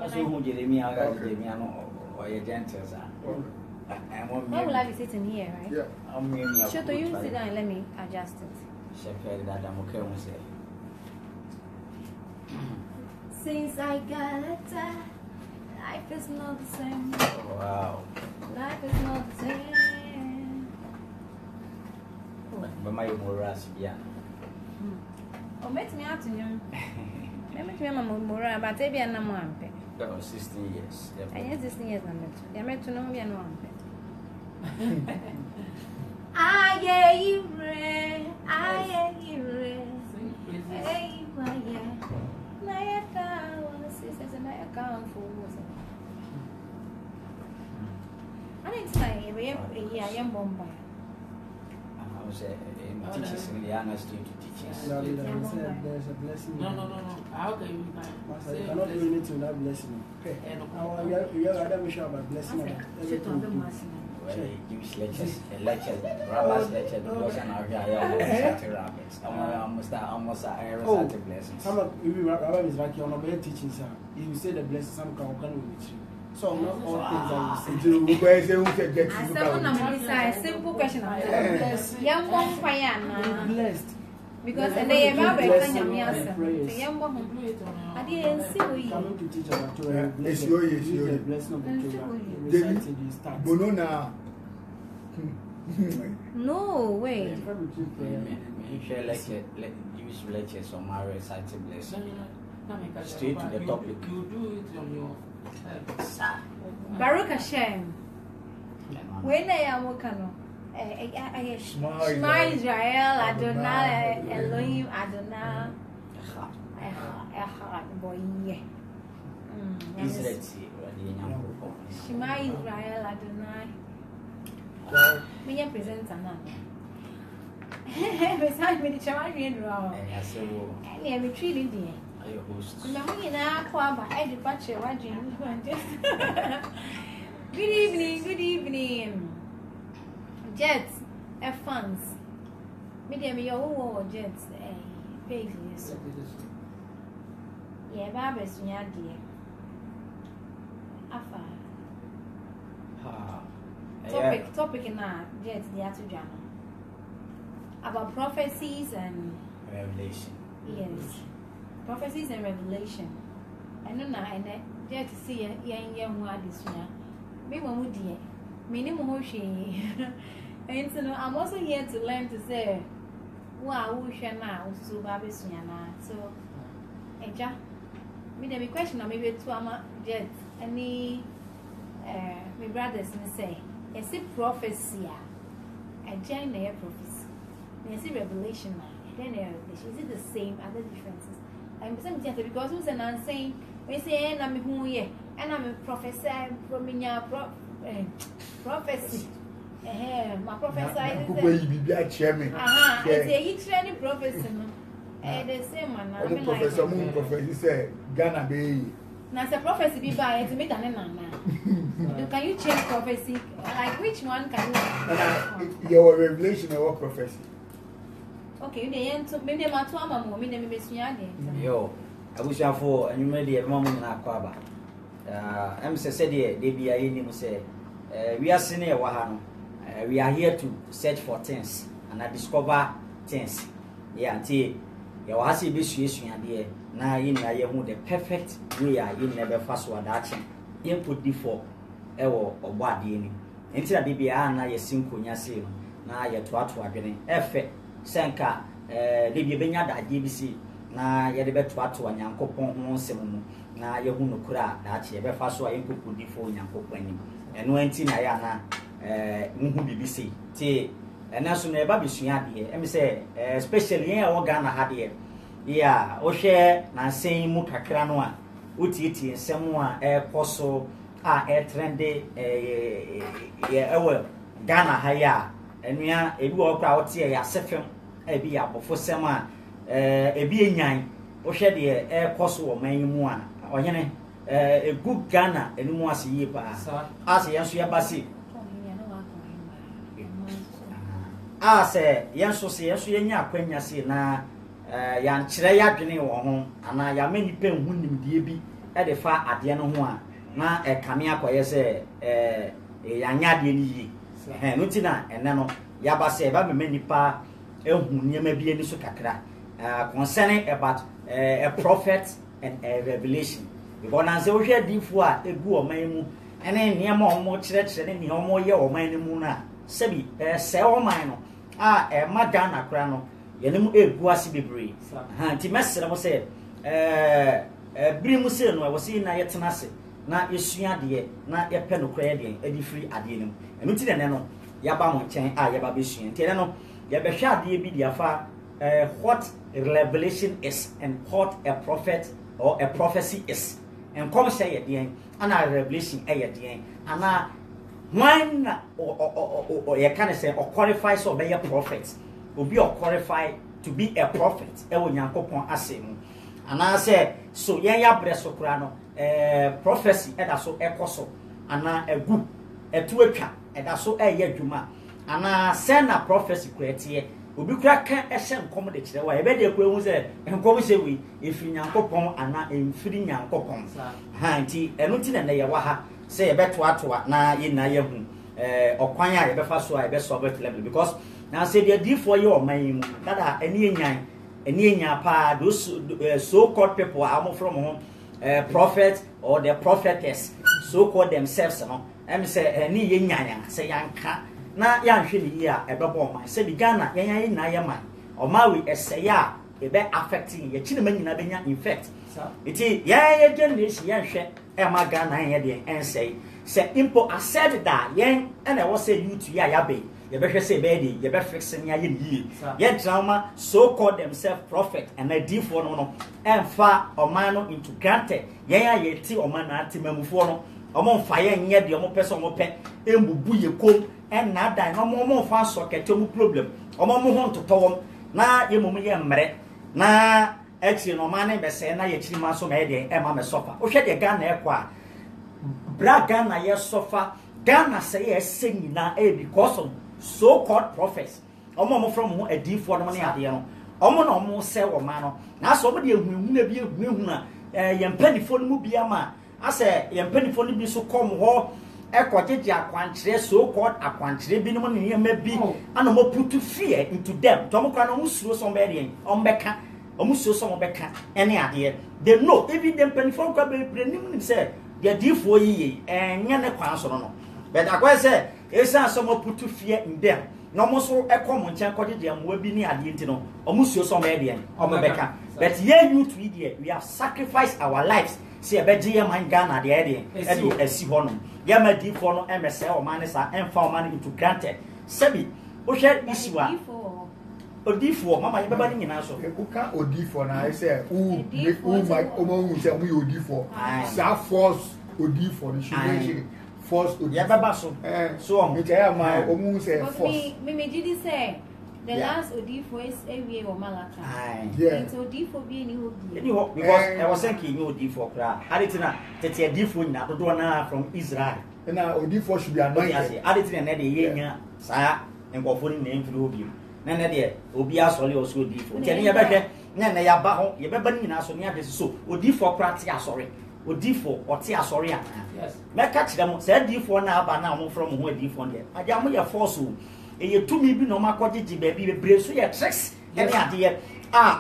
also who Jeremiah got Jeremiah or your gentle. Why will I be sitting here, right? Yeah. Sure, to you sit down and let me adjust it. Shepherd that I'm okay with say. Since I got a time, life is not the same. Wow. Life is not the same. But my moras, yeah. Oh, make me out to you. Make me more, but maybe I'm not one. 16 years. I guess 16 years. I'm met to know me and one. I get you red. I get you red. Hey, why, yeah. My account, sisters, and my account for I didn't say a young bomb. I was teachers in the honor student teachers. There's a blessing. No. How can you Master, you cannot do anything without blessing. You have a mission about blessing. Jewish lectures, rabbis lectures, because almost a blessings. Some of you rabbi is like you're not teaching, sir. You say the blessing, some can with you. So not all things are a simple question. Young one blessed. Because they are very young woman. I didn't see you coming to teach about Torah. Yes, you blessing of the Torah. Bonona. No way. Share lecture, Jewish lectures on my recited blessing. Straight to the topic. You do it on your Baruch Hashem. When I am working, Shema Israel, Adonai, Elohim, Adonai, Echad, boy. Shema Israel, Adonai. Me present Anna. Besides me, the Shema Israel. And I'm treating you. Good evening. Jets, funds. Medium, your jets, pigs. Yeah, Barbara's near dear. Topic in our jets, the Atu about prophecies and revelation. Yes. Prophecies and revelation. I know now, and there to see a young one this year. Me, one dear. Minimum she. And so I'm also here to learn to say, wow, we shall now, so Baby Sunyana. So, Eja, me, the question, or maybe two jet, any, my brothers, and say, I see prophecy, I join their prophecy. I see revelation, then is it the same, other differences? I'm saying because who's an saying, we say, and I'm who ye, and I'm a professor from your prophecy. My professor is chairman. It's a training professor. The same man, Professor Moon, Professor said, Ghana Bay. Now, the prophecy be by to make an man. Can you change prophecy? Like which one can you? Your revelation or prophecy? Okay, the end to maybe my two mamma, maybe Yo, I wish I for and you made a moment in our quaba. I'm said, they be a name say, we are senior Wahano. We are here to search for things and I discover things. Yeah, until your hasi be situation dear. Now in the perfect way I never fast what action. Input D4 or body. Until I be a simple yasin. Now you're to again. Effect. Senka, Libya Benya da GBC, na Yadebet Watu and Yanko Pon Semu, na Yahuno Kura, that ye befa so I could put before Yanko Penny, and when Tinayana, Muhu BBC, T, and as soon as Baby Sunyadi, and say, especially in Organa had here, yeah, Oshe, Nansay Muka Kranoa, Utiti, and Semua, Poso, air trendy, Ghana Haya. And we are a walk out here, a second, a be up for summer, a be a nine, or shed the air cost or many more, or a good Ghana, and more see you pass. As a young Suabasi. Ah, say, young Sosia, when you see now, young Chiraya or home, and I am many pen wounding, dear be, de fa ade no ho a na kame akoye se yanya de ni yi no ti na ene no yaba se ba me nipa ehu niema bi ani so kakra concerning about a prophet and a revelation because na se wo hwe difo a egu o man mu ene niema o mo kire kire ne o mo ye o man mu na sebi se o man no magana kra no ye ne mu egu ase bebre nti mesere mo se biri mu se no wo se na yetena se na yesua de na yepe no kra ye de edi free ade ne mu enu ti ne no yaba mo chen yaba besua nti ne no ye be hwa ade bi dia fa what a revelation is and what a prophet or a prophecy is and come say ye de and a revelation ye de ana when or you can say or qualify so be a prophet will be or qualify to be a prophet e wo Nyankopon asem ana say so yen ya breso kura no prophecy e da so ekoso ana egu etu atwa e da so e ye dwuma ana say na prophecy kwatie obi kura kan ehye nkom de kire wa e be de kwa hu say nkom se wi efiri Nyankopon ana emfiri Nyankopon ha nti enu ti na ye wa ha say ye beto atoa na ye na ye hu okwan a ye be fa so a ye be so bet level because now say the D4 ye o man mu that any enyan pa those so called people are from home prophet or the prophetess so called themselves no em say any enyan say yanka na yanhwe ni a e be bo man say the Ghana yan na ye man o ma we esaya e be affecting ye chine manyina benya infect iti ye generation yanhwe e ma Ghana yan ye de ensay say impo accept that yen and I was say you to ya be ye be say be dey ye be fixing ya ye ye drama so called themselves prophet and a D4 no emfa oman no into granted yen ye ti oman na atemamufo no omo fa ye nye de omo person omo pe embubu ye kom en na dan no omo fa socket omo problem omo ho ntotowom na ye mum ye mmere na actually no man be say na ye chiri ma so me dey e ma me sofa o hwe de Ghana e kwa bra Ghana ye sofa Ghana say yes nyina because of so called prophets omo from who a D4 no ne ade no omo na omo say wo ma no na so omo de ehunu na bi ehunu na yempanifo no mu bia ma ase yempanifo no bi so kom ho ekogege akwankyere so called akwankyere bi no ne yema bi ana mo put fear into them to mo kwa no musuro so be de ombeka omusuro so ombeka ene ade they know even them panifo kwa be prenim say the D4 yi enye ne kwan so no but akwa say esa so mo put fear in them no mo so ekom nchen kogege amwa bi ni ade nti no omusuro so be de ombeka but ye you to idiot we have sacrificed our lives see a beje man Ghana de ede esi hono ya ma D4 no emese o man sa emfa o man into granted sebi o hwe isiwa D4 mama ye beba ni nyina so uka D4 na I say who my omo say we D4 sa force D4 the should force D4 ya beba so so me tell my omo say force me did say the last D4 is away or Malaka. Yeah. So D4 be any hope because I was thinking you D4 kra aditina tete D4 na do na from Israel na D4 should be anointed aditina na de yenya sa enkofo ni na emfiri obi na na de obi asole oso D4 tene ye behwe na ya ba ho ye beba ni na so ne ade so D4 kra ti asore D4 oti asore a yes meka kire mo say D4 na aba na mo from ho D4 de ade am ye force eye tumi bi no makogege ba bi bebre so ye tricks ene ade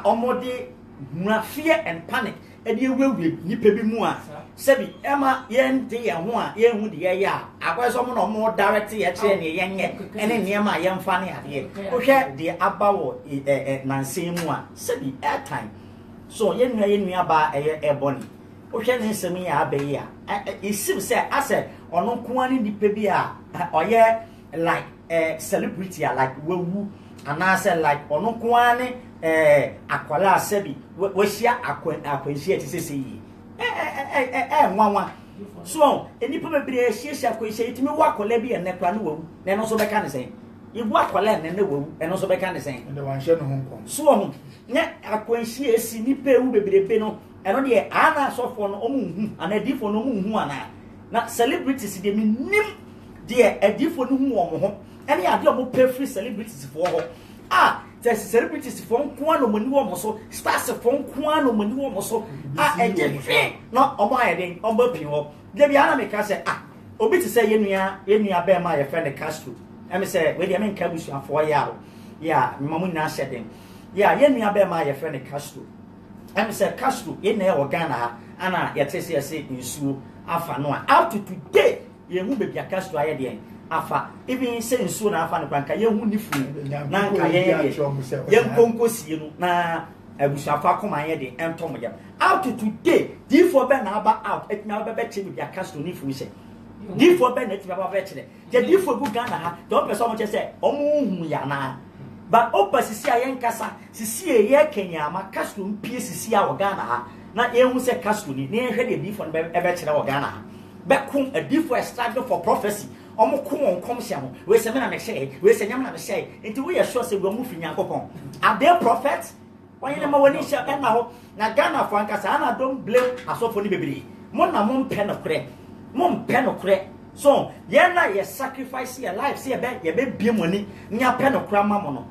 omode huna fear and panic ede ewewe nipa bi mu a sebi ema ye nde ye ho a ye hu de ye ya akwaso mo no mo direct ye kire ne ye nye ene niema ye mfa ne ade o hwe de abawo nansen mu a sebi airtime so ye nua ba eye eboni o hwe ne nsem ya abayi a isim say ase ono kuani nipa bi a oye like celebrity like wewu and I said like ono kuane akwala asebi we share akwanhia ti sese nwanwa so enipa bebre share akwanhia itimi wa akwala bi enekra no wewu na no so beka ne sen ibu akwala ne wewu eno so beka ne sen and wan share no honkom so ho ne akwanhia esi nipa ewu bebrebe no eno de ana sofo no omu anadifo no omu ana na celebrities de minim de adifo no hu omo ho any ade omo pay free celebrities for ho the celebrities from Kuano Manu so, stars from Kuano Manu so, and not on my heading, on Burpio. Debiana make us say, Obi to say, Yenia bear my friend the Castro. And say, wait, I mean, Cabusha for a year. Yeah, Mamuna said him. Yeah, Yenia bear my friend the Castro. And say, Castro, in there or Ghana, Anna, Yatesia say in Sue, Alpha Noah. Out to today, you will be a Castro again. Afa even say nsuo na afa no kwanka ye hu ni fu na nka ye nkonkosi no na abusafa koma ye de entom ya out today D4 be na aba out et na be che bi aka sto ni fu se D4 be na ti baba be che de D4 gu Ghana ha don person mo che say omo hu ya na but opasisi ayen kasa sisi ye Kenya ma kasto mpie sisi a wo Ghana ha na ye hu se kasto ni na hwe de D4 be che wo Ghana ha be kum a D4 struggle for prophecy omo come siamo we se me na me say we se nyam na me say enti we sure say we mu fi Nyankopon are they prophets why na ma woni sha na ho na Ghana for ankasa na don't blame asofo ni bebiri mo na mo mpɛ no kre so ye na ye sacrifice your life say ye be bie moni nya pɛ no kra ma mo no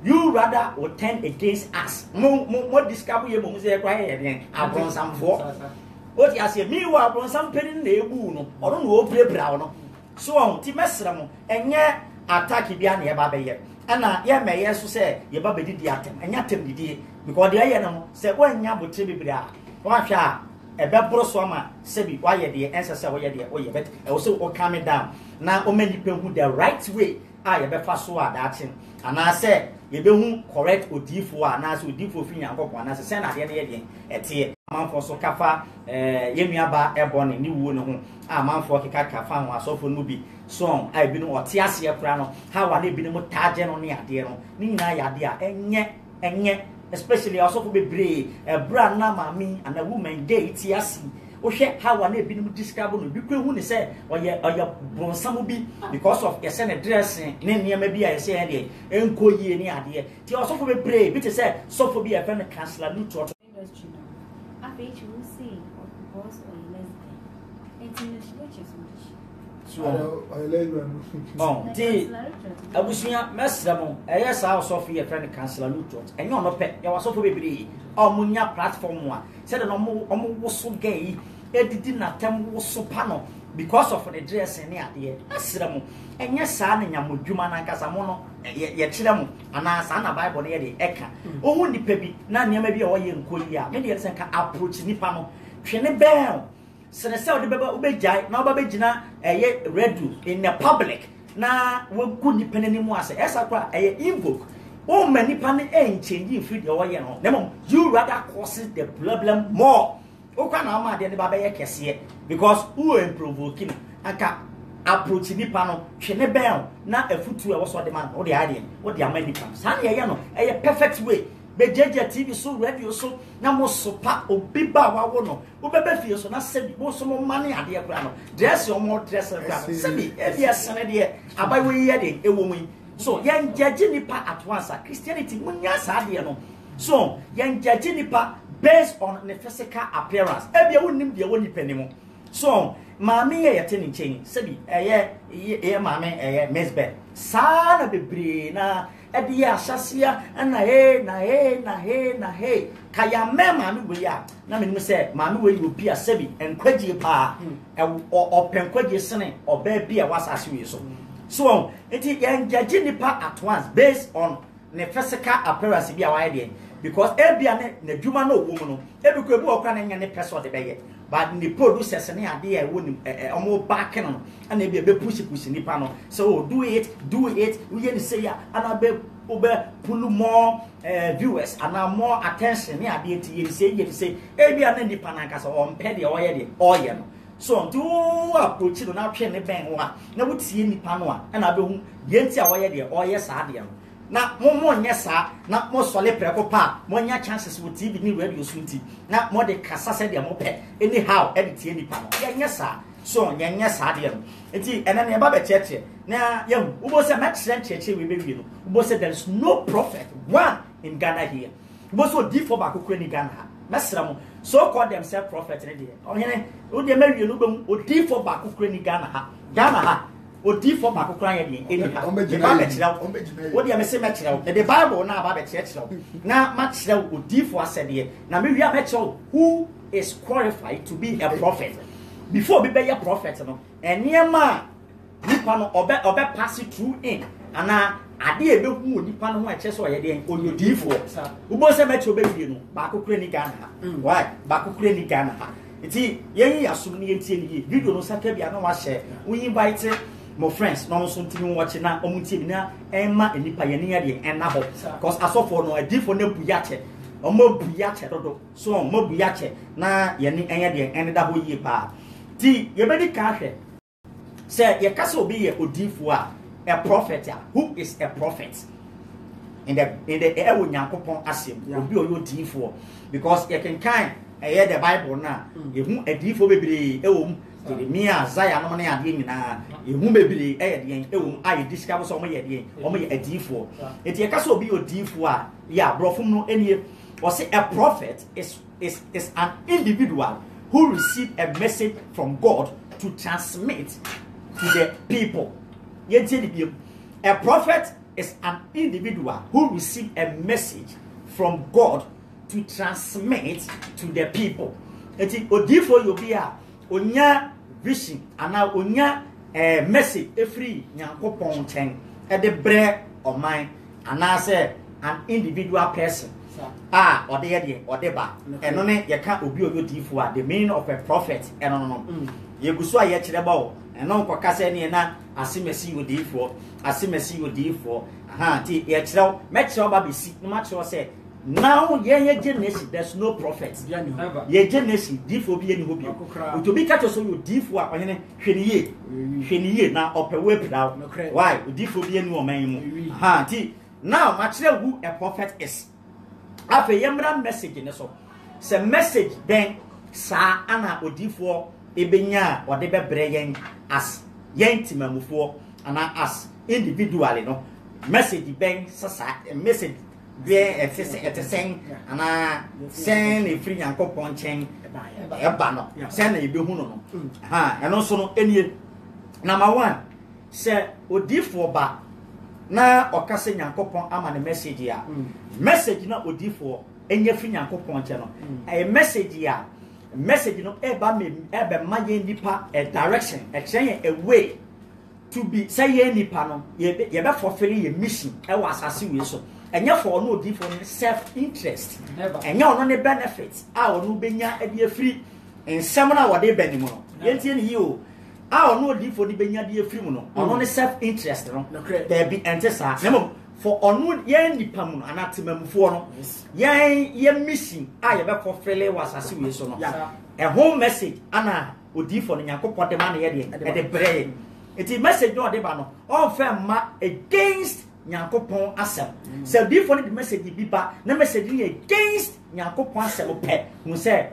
you rather will turn against us mo discover ye mo say kwa ye den abronsamfo o ti ase mi wa abronsam pɛni na ebu no ɔno no o prebra no so on ti mesra mo enye attack bia na ye ba be ye ana ye meye so se ye ba be didi atem enya atem didi because de ye no se wo nya botre bibira wa hwa e be boro so ma se bi wa ye de ense se wo ye de wo ye bet e wo so o calm down na o mani pe hu the right way a ye be fa so adatin ana se ye be hu correct odifo ana se odifo fi Nyankopon ana se na de ye de ete manfo so kafa ye nuaba ebone ni wuo ne ho a manfo keka kafa ho asofo no bi so ai bi no ote ase ekura no ha wa na bi no mutaje no ne ade no ni nyina ya ade a enye especially asofo bebre bra na mami and a woman gay ti ase o hwe ha wa na bi no describe no bi kwa hu ne se oye bronsam bi because of yese ne dressing ne niam bi a yese he de enkoyie ne ade ti asofo bebre bi te se sofo bi e fe ne cancel no to industry now. I bet you will see what boss or lesbian. And in the churches so di abusuya mesra mo eye sa asofo ye friend cancel no to enye ono pe ye wasofo bebre omunya platform wa said no omo woso gay edidi na tem woso pa no because of the dressing ne ade asra mo enye sa na nyamodwuma na nkasa mo no ye kire mo ana sa na bible ne ye de eka ohu nipa bi na niam bi o ye nkoyi a me de se ka approach nipa no twene bell sene se ode beba ubejai na oba begina eye redu in the public na wo good nipa nanimu ase esa kwa eye invoke o manipa ne change free de o ye no nemo you rather cause the problem more o kwa na ma de ne baba ye kese because who provoking aka approach nipa no twene bell na afutu e wo so de man o de ade o de amanipa sa na ye no eye perfect way bejeje TV so radio so na mo sopa obiba wawo no obebe fie so na sebi bo so mo mane ade akura no dress your more dress akura sebi e bia sene de abawe ye de ewo mu so yen judge nipa at once Christianity munya sa ade no so yen judge nipa based on the physical appearance e bia wonim de woni panimo so maami ye yete ni nchen sebi eye maami eye mesbel sa na bebre na edi ya shasia na he kaya me maami we ya na me se maami we obi a sebi enkwagye pa openkwaje sene oba bi a wasase we so enti yan judge nipa at once based on the physical appearance bi a wa ye because ebia na dwuma na owo mu no ebiko ebu okwa na nya ne person de beye but the producers ne ade e woni omo back no and e be push nipa no so do it we hear say ya and be pull more viewers and more attention ne ade ti say ebia na nipa na nkasa o mpe de o ye no so do approach no na hwe ne ben ho a na wotie nipa no a na be hu ye nti a o ye sa ade no na mo nya sa na mo sole preko pa mo nya chances with TV ni radio sunti na mo de kasa se de mo pe anyhow edit e nipa no nya sa so nya sa de no enti ena ne ba be cheche na ye ubo se ma cheche we be wi no ubo se there is no prophet one in Ghana here ubo so D4 ba kokura ni Ghana ha mesra mo so call themselves prophet ne de o hene o de ma wi no be o D4 ba kokura ni Ghana ha odi for ba kokran ye de eni ha ba be kira wo de me se me kira wo the Bible na ba be kira wo na ma kira wo odi for asede na me wi a me kira who is qualified to be a prophet before be a prophet no eniema nipa no obe pass through in ana ade ebe hu nipa no ho a kire so ye de odi for wo se me kira be wie no ba kokran ni Ghana ha why ba kokran ni Ghana ha iti yen yasum ni entie ni video no saka bia na wa share we invite my friends no so ntimi watch na omuntie bi na enma enipa ye ne ya de enna ho because asofo no adifo na buyache omo buyache dodo so omo buyache na ye ne enya de enda ho yie pa ti ye be di ka hwe say ye kasa obi ye odifo a prophet who is a prophet in the ewo nyankopon asem obi oyo odifo because ye kan the Bible na ehu adifo bebre ewom Jeremiah Isaiah no na ade nyina ehu bebre de ewom aye discover so mo ye de omo ye adifo enti e ka so obi odifo a ya brofum no enie o say a prophet is an individual who received a message from God to transmit to the people. A prophet is an individual who received a message from God to transmit to the people. Eti odifo yobi a onya vision ana onya message every nyankopon chen e de bre oman ana say an individual person ode ye de ode ba eno ne ye ka obi odifo a the meaning of a prophet eno no ye guso a ye kire ba o eno ko kasa ne na asimesi odifo aha ti ye kire me kire ba bisi no ma kire say now ye generation there's no prophet ye generation difo bi eni hobi to be catch so you difo a ohene hweniye na opewe pla why difo bi eni o man mu ha ti now ma kire who a prophet is afa yemra message ne so se message then sa ana odifo ebenya ode bebre yen as yen timamufo ana as individually no message ben sa message there etesen ana sen e free yankopon chen e ba no sen na e be hu no ha eno so no enie number 1 se odifo ba na okase yankopon ama ne message ya message na odifo enye free yankopon chen no e message no e ba me e be maye nipa a direction a chen a way to be say ye nipa no ye be fulfill your mission e wa asase we so enya for no di for self interest enya ono ne benefits a ono benya e de free ensem na wode bani mu no yentie ne yi o a ono di for di benya de free mu no ono ne self interest no there be entesa nemo for ono ye nipa mu no anatemamufo no ye mission a ye be fulfill was asase we so no a home message ana odi for no yakopon de ma na ye de brey eti message no de ba no on ma against nyankopon asem se before the message bi ba na message ni against nyankopon asem pe mu se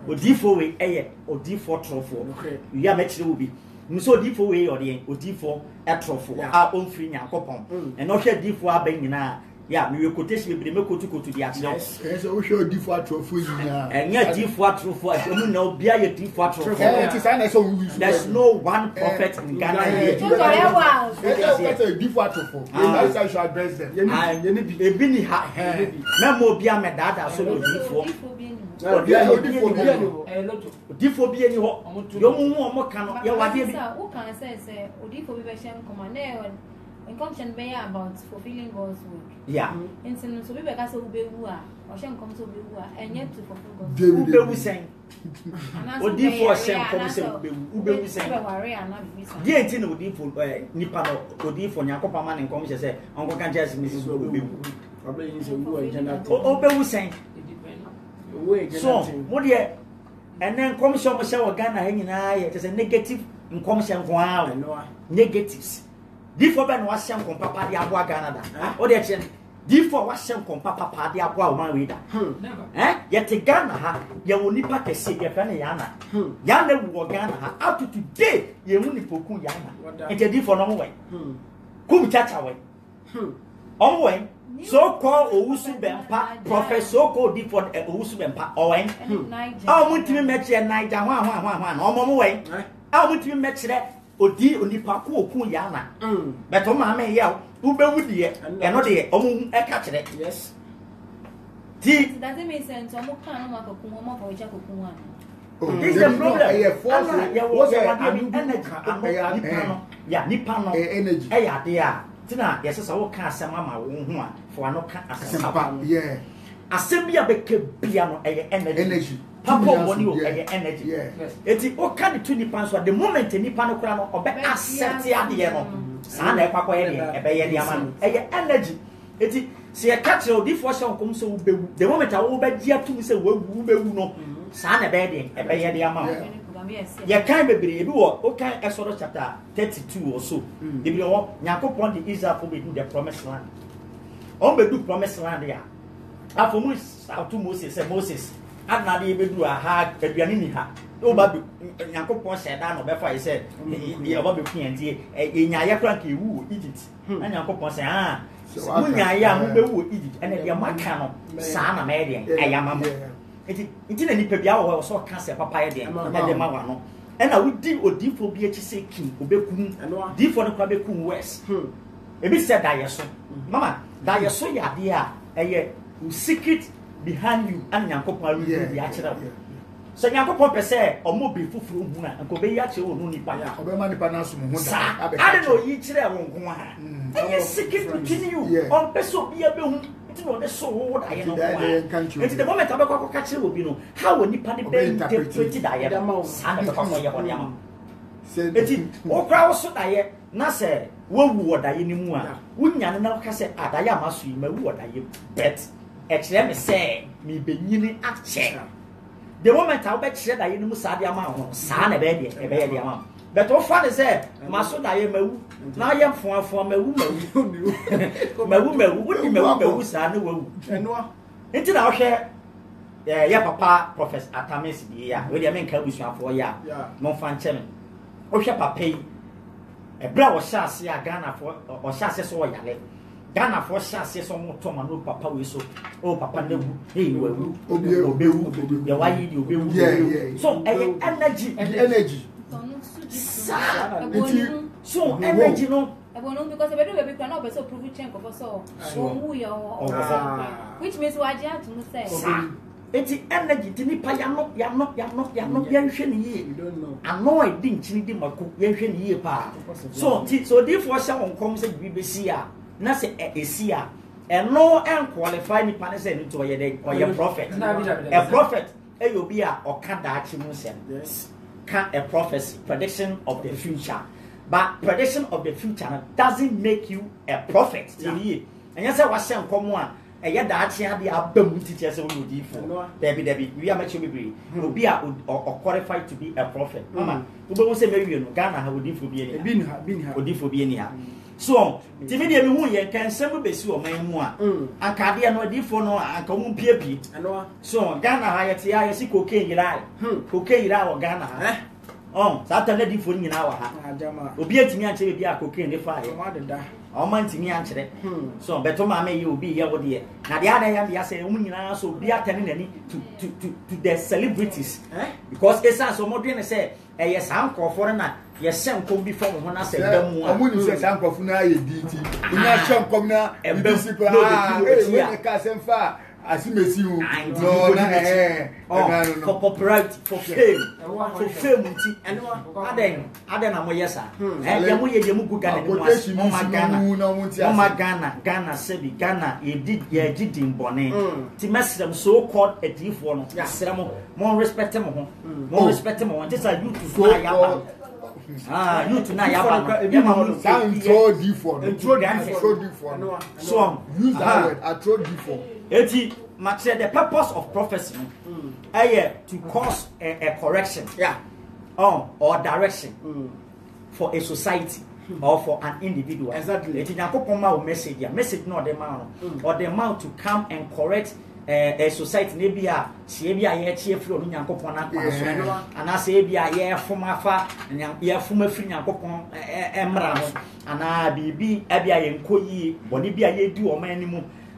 odifo we eye odifo trofo ya mechire obi mu se odifo we ode odifo etrofo a on free nyankopon e no hwe difo aban nyina ya me quotation be me kotu di akire so wo hwe odifo atrofo nyina enya difo atrofo mu na obi aye difo atrofo there's no one prophet in Ghana here that's a difo atrofo that's how you address them ebi ni ha me mo obi amedada so odifo odifo bi eni ho yo mu omo kan no ye wade bi who can say odifo bi be shem command in function be about fulfilling God's work. Yeah. And so we be ka say ubewu a o shem come so ubewu a enye to fulfill God's work. Ubewu sen. Odifo shem come say ubewu sen. Ye enti na odifo nipa no odifo nyakopa ma ne come say onko kan just Mrs. Ubewu. Probably yin say ubewu agenda. Ubewu sen. So, mo de and then come show Ghana ha nyina ye say negative income kwa negatives. Difo be no ahyem kom papa de abo Ghana da o de che difo wahyem kom papa de abo o man we da yete Ghana ha ye woni pa kese ye fa ne yana yana wo Ghana ha up to today ye woni poku yana ete difo no we kum chacha we on we so call owusu bempa professor call difo owusu bempa o we a mo ntimi me kire Naija hwa na o mo we a mo ntimi me kire odi onipa ko okun ya na beto ma me ya ubewu de e no de omu e ka kire yes ti that mean sense omo kan no makokun omo fa oja kokun wa this is the problem ya wo so nipa no energy e ya de a tina yes say wo kan asem ama wo ho a fo ano kan asem yeah asem bia be ke bia no e energy papa money o e energy eti o kan the two nipa so the moment nipa no kura no obe accept ya de no sa na e kwakọ ye de e be ye de ama no e energy eti se e catch o di for show kom so bewu the moment a wo be dia tum se wo bewu no sa na be de e be ye de ama ye kan bebre ebi wo o kan Exodus chapter 32 or so ebi wo Yakobon the Israel for be do the promised land on be do promised land ya afomu to Moses adna de be do ha aduane ni ha o ba be Yakobon said that no be fa say e oba be kuantie e nyaaya kran ka ewu Egypt na Yakobon say mu nyaaya mu be wu Egypt ene de maka no sa na me de ayama mo iti na nipa bia wo so ka se papa ye de na de ma wa no e na wudi odifo bi echi se king obekun difo no kwa bekun west ebi said that yeso mama that yeso ya de a eye secret behind you and Yakobon ru bi a kire so Yakobon pese omo bi fufuru hu na nko be ya kire onu nipa ya obema nipa na so mu da abe I don't know yi kire won ko ha eye secret between you on peso bi abe hu no the so that you know and the moment abekwa catch you obi no how we nipa de be interpret that you know and the come your body am eti o kra wo so da ye na se wo wu oda ye ni mu a wunya na ka se adaya amaso yi ma wu oda ye bet e kire me se me benyini ache the moment I be kire da ye ni mu sa de ama ho sa na be de e be ye de ama but o fa de se maso da ye ma wu na ye mfo mawu woni mawu sa na wawu eno enti na wo hwe ya papa Prophet Atamis bi ya we de men ka busuafo ya mo fa nche me wo hwe papa yi e bra wo sha ase ya Ghana fo o sha ase so yale Ghana fo sha ase so mo to ma no papa we so o papa na wu wawu obewu ya wa yi di obewu so energy so energy no because we do we cannot be so prove change for so who you which means we are to say eti energy ti nipa ya no ya hwe ni ye ano e di nchini di mako ya hwe ni ye pa so therefore sha won kom se bi besi a na se esi a eno en qualify nipa ne se ni to ye de or prophet a prophet e yo bi a okada achi mu se yes a prophecy, prediction of the future. But prediction of the future doesn't make you a prophet. And you say, what's some common? And yet, that's the abundant teachers who you for. Debbie, we are much be qualified to be a prophet. Mama, who don't say, maybe you Ghana, how would you for being here? So, Timmy, who you can send me so my more. And Cardia no differ no, and come PP. So, Ghana, I see cocaine, cocaine, or Ghana. Oh, Saturday different in our Obi to me and be a cocaine the fire. Or man to me answer. So, better may you be here, dear. Now, the other hand, I say, so be attending to the celebrities. Because it's so modern, say, yes, uncle foreigner. Yes, some come before when I said, I'm going to say, Uncle Funa, DT. In that shop, come now, and basic, cousin far. As you may see, for popularity, for fame, and Aden, Amoyesa, and Yamu Ghana, Sebi, Ghana, you did in Bonnet. To mess them so called a deep one, more respectable, just like you to fly. You tonight, sound so different. So use that word. I told before. The purpose of prophecy to cause a correction, or direction for a society or for an individual. Exactly. It is a message not the man or the man to come and correct a society maybe a ye cheerful in Yankopon and I say be a year from afar and ye from a free Yankopon Emra and I be Abia and Koyi, Bonibia ye do or many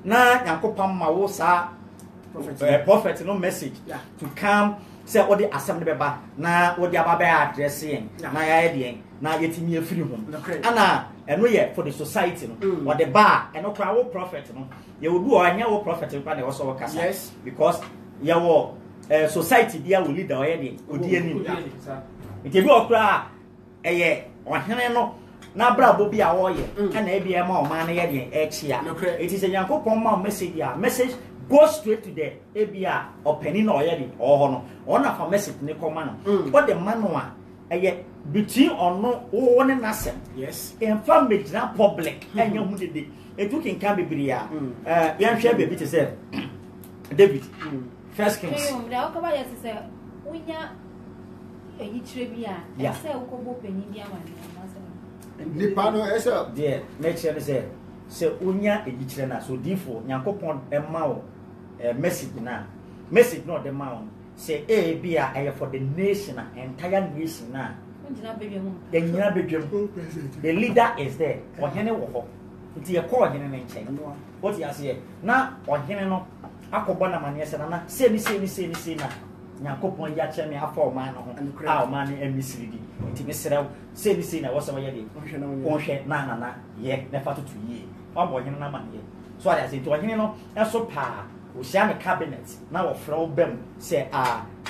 na Yankopon Mawosa prophet no message to come say what the assembly beba na what the ababa addressing na ya dey na yetimi afiri ho ana eno ye for the society no what the bar eno kra wo prophet no ye will do anya wo prophet kwa na wo so kasa yes because ye wo society dia wo leader ye dey odi anim ite bi okra eye ohene no na brabo bi a wo ye ana e bi e ma o ma na ye dey e chia it is a yankopon ma message go straight to the ABA or penny no yedi or no on a message ne command what the manual between or no one and asset yes in family public and you would it took in can be bria yan share baby to say David first Kings nipa no esa there make sure say unya ejichire na so difo nyankopon emma message no the man say bia for the nation entire nation na the leader is there ohene wo ho nti ye call ohene ne nchen what you say na ohene no akobo na mane se na se ni na nyankopon ya che me afa o man no ho a o man emisiridi nti mesrew se ni na wo se ye de ohwe na ye na fa to ye abo ohene na mane so I say to ohene no eso pa o sia me cabinet na wo frɛ bem say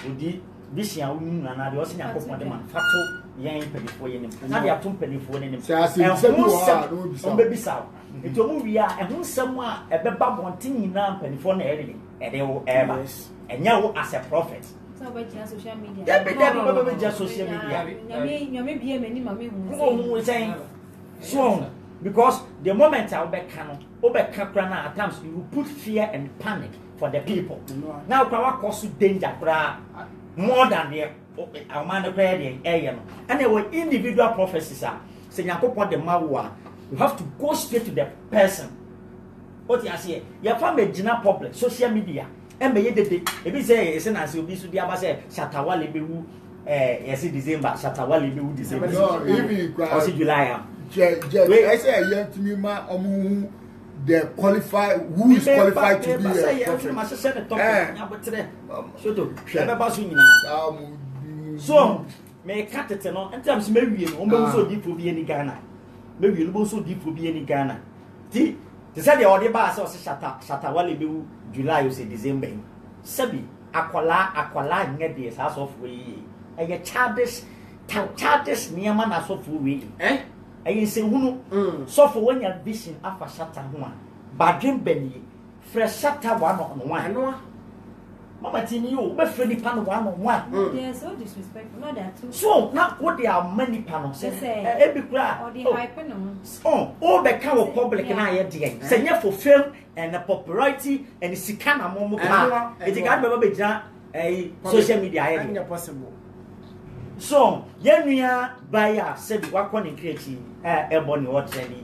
odi bisia unu na de o se nyankopon de man fa to yen pedifo ye nim na de atom pedifo ne nim se ase bi wa no bisa o be bisa nti o mu wi a ehun sam a ebeba bonten nyina pedifo na ede wo eba enya wo as a prophet so be just social media be just social media nyame bia mani ma me hu saying so because the moment I obeka kra na at times you will put fear and panic for the people now kwa cause danger kra more than the man the prayer no and there were individual prophecies say yakopon the mawa you have to go straight to the person what you say your family gina public social media and be dede e bi say e say na say obi so dia ba say Shatawale bewu yes December Shatawale bewu December no even or July I say yet me ma omu they qualify who is qualified to be so me cut it no in terms me wie no o so deep bi any Ghana me wie no so deep bi any Ghana ti say the ode ba say Shatawale bewu July or say December sabi akwala nye de sa so for yi e childish niam na so for we ayi se hunu so for when your vision afa shata ho a badwen bani fresh shata one on one no mama tini yo be free nipa no one on one they are so disrespectful no that too so na what they are many panel say e be kura or the hype no all be can of public na ye de say nya for fame and the popularity and the sikana mo ka e ti ga be gina social media ye possible so yenua baya said wakon create ebony what any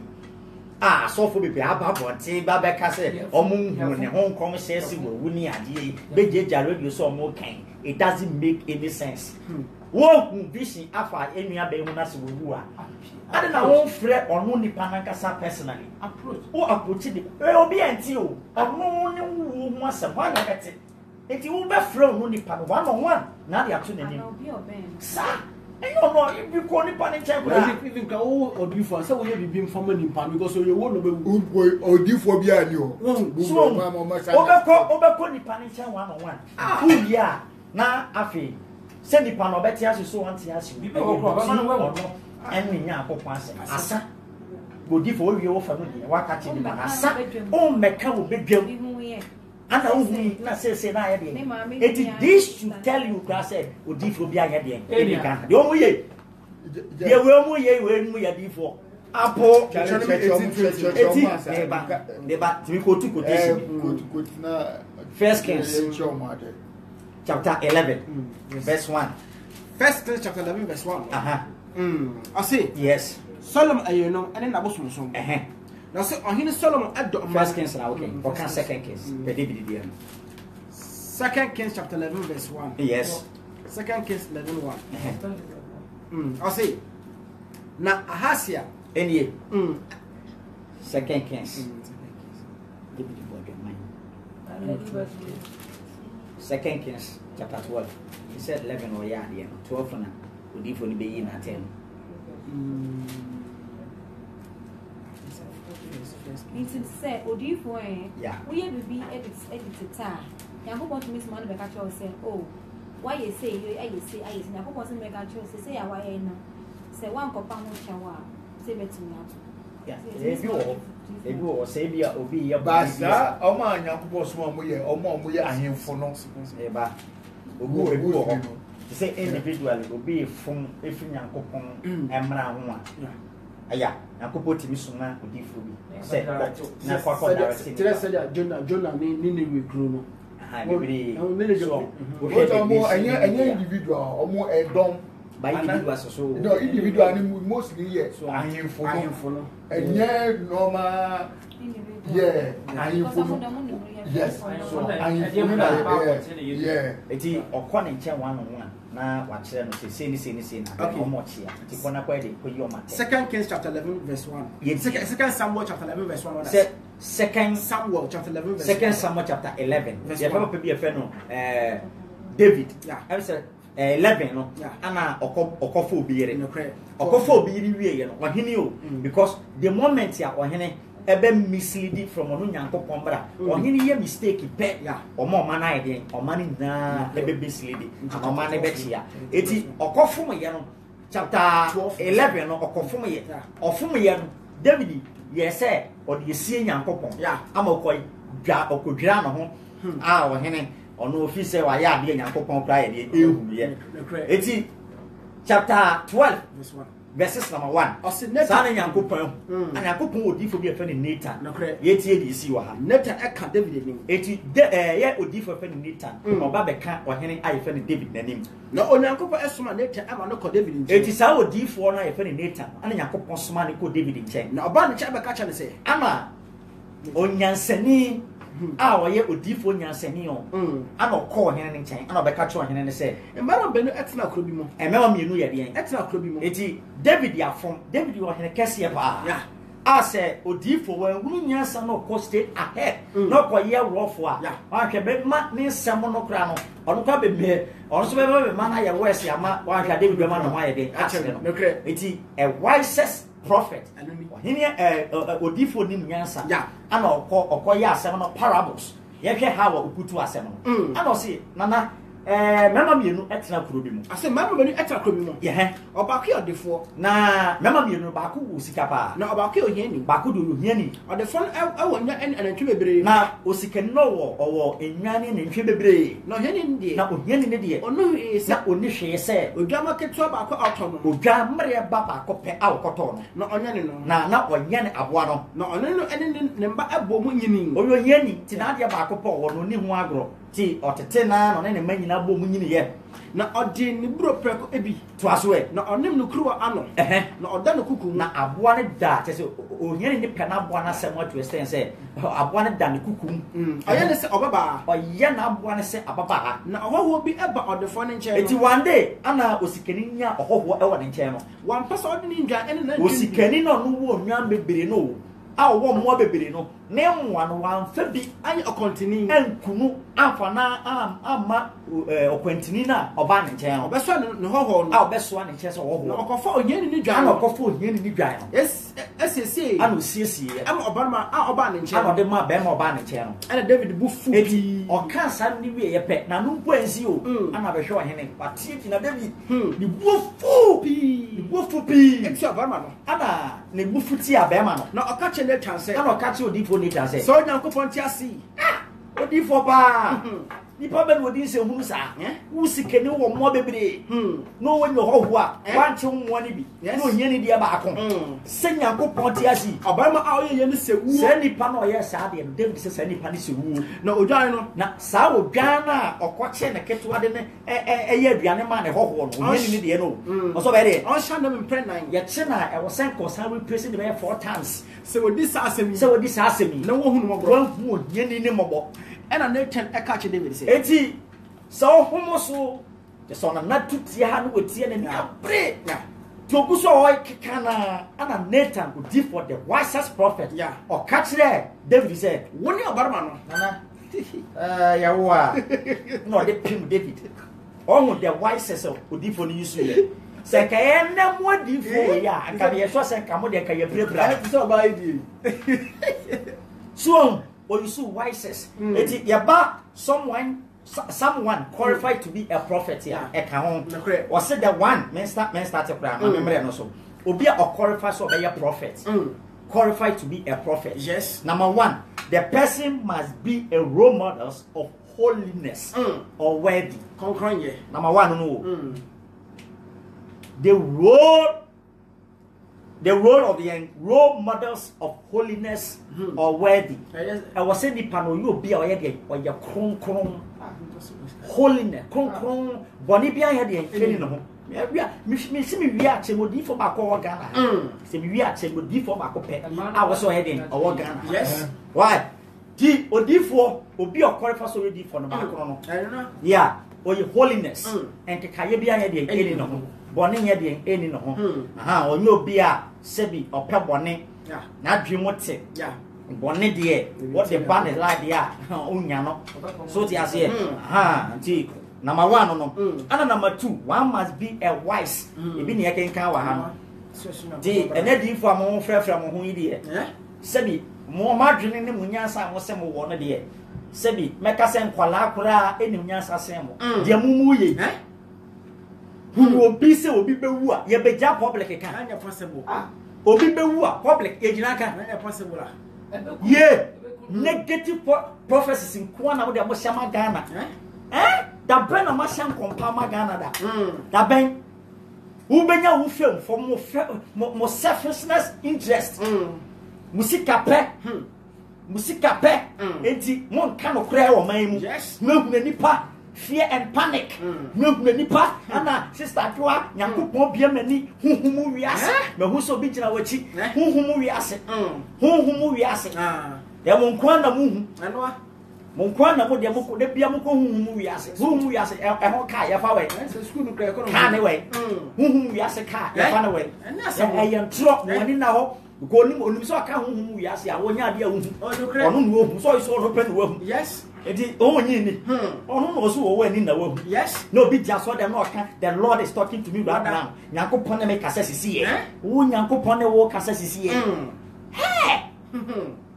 so for be ababonte ba be ka say omunhu ne hon kom say wo wuni ade bejeja radio so omo kan it doesn't make any sense wo vision afa enua be hu na se wo a ade na won frɛ ono nipa nankasa personally approach the obi anti o ono ne wo mu asem ha na bete enti wo be frɛ ono nipa no one on one na dia to n'anim sa you know if you call nipa ne check even ka o odifo say wo ye bibim fama nipa because you wo no be odifo bi ani o so obeko nipa ne check one on one who ya na afi say nipa no beti aso so want aso bi be wo no enu nya akokwa asa odifo wo wie wo fa no dia wakati ni ma asa o meka wo bedwam and I na say na ye de it this to tell you class said odifo bi anya de e Ghana de omo ye de we omo ye we mu ya difo apo de ba ti ko tu quotation na First Kings chapter 11 verse 1 First Kings chapter 11 verse 1 I say yes Solomon ayeno ene na bosom now say ohini Solomon ado First Kings na okay or Second Kings be David dia Second Kings chapter 11 verse 1 yes Second Kings 11:1 I say na Ahasia any Second Kings David Second Kings chapter 12. He said 11 or yeah, 12 na odi for ni be na 10. Into say odi for yeah. We be edit ta. Yankopon to miss man be catch us say, "Oh, why you say you say Yankopon say make catch us say why you know." Say one kopa mo chawa. Say betumi ato. Yeah. Ebi o say bi obi ye ba sa o ma Yankopon so mo ye ahemfo no e ba obi o ho. Say individually obi fun efi Yankopon emra ho a. Aya, Yankopon timi so na odifo bi. Say na kwa direct. Tell said Jonah ni we grow no. Individual omo edom by individual so no individual mostly yes so ahemfo enye normal yeah ahemfo yes so ahemfo yeah eti okọ ne nche wan no na wa kire no se na omo chia ti kona kwa de ko yi o mate. 2 Kings chapter 11 verse 1. Second Samuel chapter 11 verse 1. Second Samuel chapter 11 verse 1. 2 Samuel chapter 11. Yeah, papa be a no David. Yeah. I said 11 no. Ana okofo obiyere. Okofo obiyere wie no. Ohene o because the moment ya ohene ebe misleading from onu Nyankopon bra. Ohene ye mistake pe ya. Omo ma na ide, omo ni na ebe misleading. Omo na be chia. Eti okofo mo ye no chapter 11 no okofo mo ye. Ofo ye no David yes say or the see Nyankopon. Yeah. Amokoi dwa okodwira no ho. Ah ohene ono ofi say wa ya de Nyankopon kra ye de ehu ye. Eti chapter 12 verse 1. Verses number 1. Sana Nyankopon. Nyankopon odifo bi efe ni Nathan. Ye tie de isi wa ha. Nathan eka David nim. Eti ye odifo efe ni Nathan. Oba be ka ohene ayefe ni David nanim. Na Onyankopon esoma Nathan ama no ko David nche. Eti sa odifo na ayefe ni Nathan. Ana Nyankopon soma ne ko David nche. Na oba ne cha be ka cha ne se. Ama onyansani a oye odifo nyansani o. Ana ko ohene ne nche. Ana be ka cha ohene ne se. Mbara benu etna kro bi mo. Emewa mienu ye de. Etna kro bi mo. Eti David ya from David yo ohene kese pa. Yeah. Ase odifo when hunu nyansa no ko stay ahead no ko ye rofo a ahwe be ma ne nsem no kra no ono ka be me ono so be ma na ye west ya ma wa hwa David be ma no ma ye de no eti a wisest prophet hini odifo ni nyansa ana okọ ye asem no parables ye hwe how okutu asem no ana o se nana mema mienu etena kuro bi mu ase mema mienu etena kuro bi mu ye he obako odefo na mema mienu ba ko osika pa na obako ohiani ba ko do ohiani odefo ewo nya enantwe bebre na osikani no owo enwane na ntwe bebre na ohiani ndie na ohiani ne de ono hwese na oni hwe se odwa maketo ba ko auto no odwa mre ba ko pe awokoto no na onyane no na onyane aboa no na onene ene ne mba abo mu nyini ohiani ti na ade ba ko po wo no ni ho agro ti otete na no ne manyina bo mu nyini ye na odi ni bro preko ebi to aso na onim no kruwa ano na oda no kuku na aboa ne da tese ohiani ni pe na aboa na sem what to extend say aboa ne da ne kuku oye ne se obaba oye na aboa ne se ababa na ohoho bi eba odefo ne nche eti one day ana osikani nya ohoho e wo ne nche no wan pasa odi ni ndwa ene na osikani no no wo nwa bebere no a wo mo bebere no ne nwa no wan fa bi ayi okontini enkunu afana ama okwantini na oba ne nche no obeso ne hoho no a obeso ne nche so hoho na okofa ohiani ni dwa ana okofa ohiani ni dwa no esese ana osiesie ama obarma a oba ne nche ana de ma be ma oba ne nche no ana David bu fu eti oka san ni wie ye pe na no mpoansi o ana be hwe ohene patie ti na David ni bu fu pi eti obarma no ana ne bu futi abema no na oka chene chanse ana oka che odifo ni chanse so Nyankopon ti asi odifo pa ni pa be no odi se hunu sa usikeni wo mo bebre no wo nyo hoho a wanche mo ni bi no hiani dia ba akon se Nyankopon ti asi obarma a oye ni se wu se ni pa no ye sa de David se ni pa ni se wu na odwan no na sa odwan na okoche ne keto ade ne eye aduane ma ne hoho no hiani ni de no so be de on sha na me pregnant ye che na e wo sen ko sa replace the 4 times se wodi sa asemi na wo hunu mo bro hu hiani ni mo ena Nathan catch David say eti so homoso je so na tutie ha no wetie na nia bre na togu so o kikana ana Nathan go for the wisest prophet o catch there David said woni obarma no nana Yawa. No, they pim David. Oh, the wisest of Udifo Yusu. Say, no more Difo, yeah, and can be a source and come with a brave. So by the So, or you so wisest. It's Yaba, someone qualified to be a prophet here. Or said the one, men start a crime. I remember also. Obi a qualified to be a prophet. Qualified to be a prophet. Yes. Number one, the person must be a role model of holiness or worthy. Number one, no. The role of the role models of holiness or worthy. I was saying the panel you be or your kron holiness kron bonibia here the no. Me see me we are chemo di for back Ghana. See me we are chemo di for back pe. I was so heading or Ghana. Yes. Why? Di odifo obi okore so di for no back no. Yeah, or your holiness and kekaye bia here the no. Boni here the any no. Or no bia sebi ope boni. Na dwimote. Yeah. Boni there. What the ban is like there. Unya no. So ti ase. Anti number one no. And number two, one must be a wise. Ebi ne yake kan wa ha. Di ene di fo amon frefra mo ho yi de. Sebi mo madwene ne mo nyansa mo se mo wo no de. Sebi meka se nkwala akora enim nyansa se mo. De mumu ye. Who obi se obi bewu a ye beja public kan. Anya possible. Obi bewu a public ejina kan. Anya possible. Yeah. Negative prophecies in Kwana with the Moshama Ghana. Da ben a Masham Compama Ghana. Da ben Ubenya who film for more selfishness interest. Musika pe. Enti mon kano cry or maimu. Yes. No nipa. Fear and panic. No nipa. Anna sister Tua, Yankupon Biamani, whom we ask. No who so beach in our cheek. Whom we ask. Whom we ask. There won't quana moon. And what? Monkwana would Yamuko, the Biamuko, whom we ask. Whom we ask a car, your away. Can away. Whom we ask a car, your away. And that's a young drop one now. Going on so account whom we ask. I won't have your own. Oh, so it's all open world. Yes. It is only also when in the world. Yes. No, be just what the Lord is talking to me right now. Yanko Pone make assess here. Who Yanko Pone walk assess here. Hey!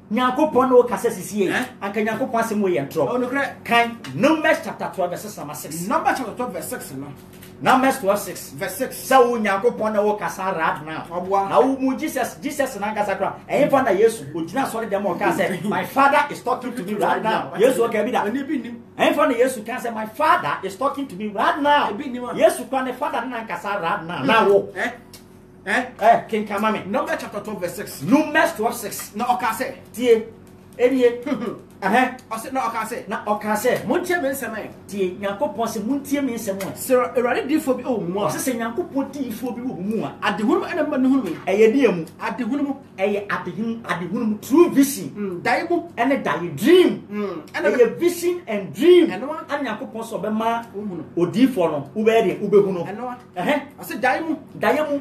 Yanko Pone assess here. And can Yanko pass him way and drop. Oh, no, correct. Kind Numbers chapter 12, verse number 6. Numbers chapter 12, verse 6. Numbers 12:6. Verse 6. So Yanko Pone walk as a rad now. Now, Jesus and Agasakra. And found that yes, who did not sorry them or say, my father is talking to me right now. Yes, okay, be that. And for the yes, who can say, my father is talking to me right now. Yes, who can the father and Agasakra right now. Now, King Kamame. Numbers chapter 12, verse 6. Numbers 12:6. No, okay, say. Tie. Any. I said, no, okay, say. Na okase Montia men same. tie Yakopon se muntie me nsem a Sir, erade di fo bi o mu a. se Yakopon di fo bi wo mu a Adehunu ena ma ne hunu. eye die mu Adehunu eye adehunu true vision dai mu ene dai dream eye vision and dream Eno an Yakopon so be ma odi fo no wo be de wo be hu no Eno I said dai mu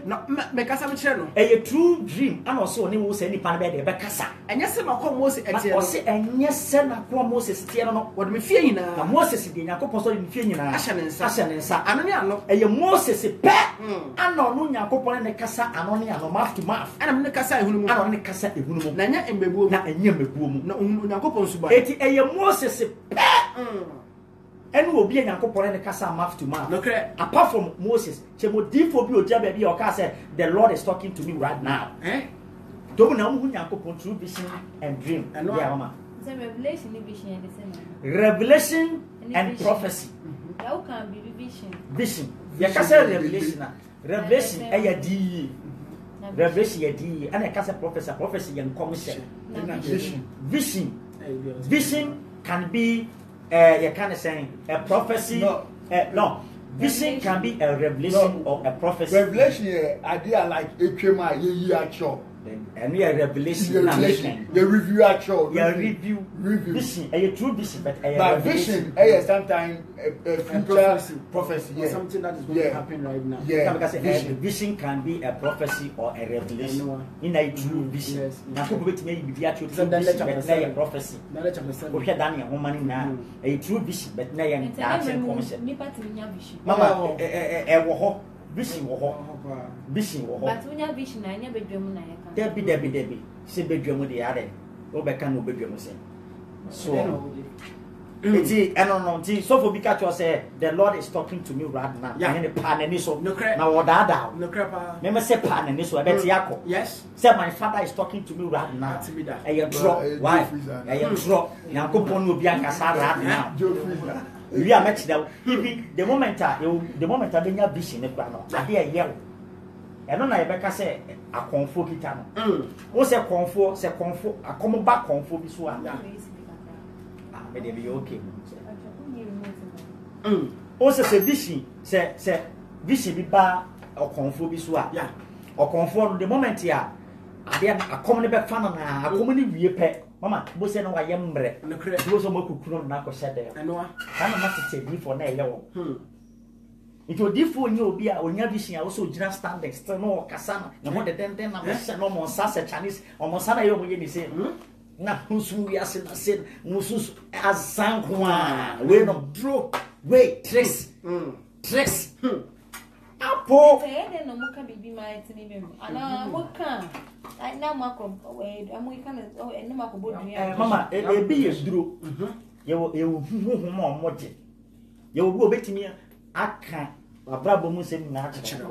na me kasa me kire no. eye true dream an also ne wo se ni pa be de be kasa Enya se ma ko Moses etie no. o se enye se na ko Moses tie no What me fear na Moses de Yakopon so de fie nyina Asha ne nsa. ano ne ano eye Moses pe ano no Yakopon ne kasa ano ne ano mouth to mouth Ana me kasa ehunu mu. ano ne kasa ehunu mu Na nya embebuo mu. na enye mebuo mu Na Yakopon suba. eti eye Moses pe enu obi Yakopon ne kasa mouth to mouth No kre. apart from Moses chemodifo bi oja ba bi o ka say the Lord is talking to me right now do na mu Yakopon true vision and dream Eno yeah mama Revelation vision and the same. revelation and vision. prophecy How can be vision? vision ya ka say revelation revelation e di revelation ya di and ka say prophecy ya commission vision can be you can say a prophecy no vision can be a revelation or a prophecy Revelation idea like etwema ye acho and we are revelation. The review actual. Yeah, review. Vision. A true vision, but a vision. Sometimes a future prophecy. Yeah. Something that is going to happen right now. Yeah. Because vision can be a prophecy or a revelation. In a true vision. Now, who will make be actual prophecy? Okay, Daniel, woman now. A true vision, but nay and commission. Mama, vision vision but when you vision I never dream Debbie say bedroom with the other Obekan no bedroom say so it's and so for because say the Lord is talking to me right now and the pan and so now what that no crap remember say pan and so I bet yako yes say my father is talking to me right now I drop why I drop now go pon obi akasa right now we are met now the moment I benya vision e kwa no ade e yew e no na ye beka say akonfo kita no wo say konfo akomo ba konfo bi so a me dey be okay o say vision say vision bi ba akonfo bi so a akonfo no the moment ya ade akomo ne be fa na akomo ne wie pe mama bo say no wa ye mbre bo so makukuru na ko shede eno kana ma tete bi for na ye wo it will differ in your beer or your vision also just standing still no casana no more than na no more sasa Chinese or monsana yo ye say na husu ya said musus azangwa we no draw wait tricks apo say no muka bibi my tini be ana muka na mako we amuika na eno mako bodu mama e be ye duro ye hu mo moje ye wo obetimi aka abrabo mu sem na akyere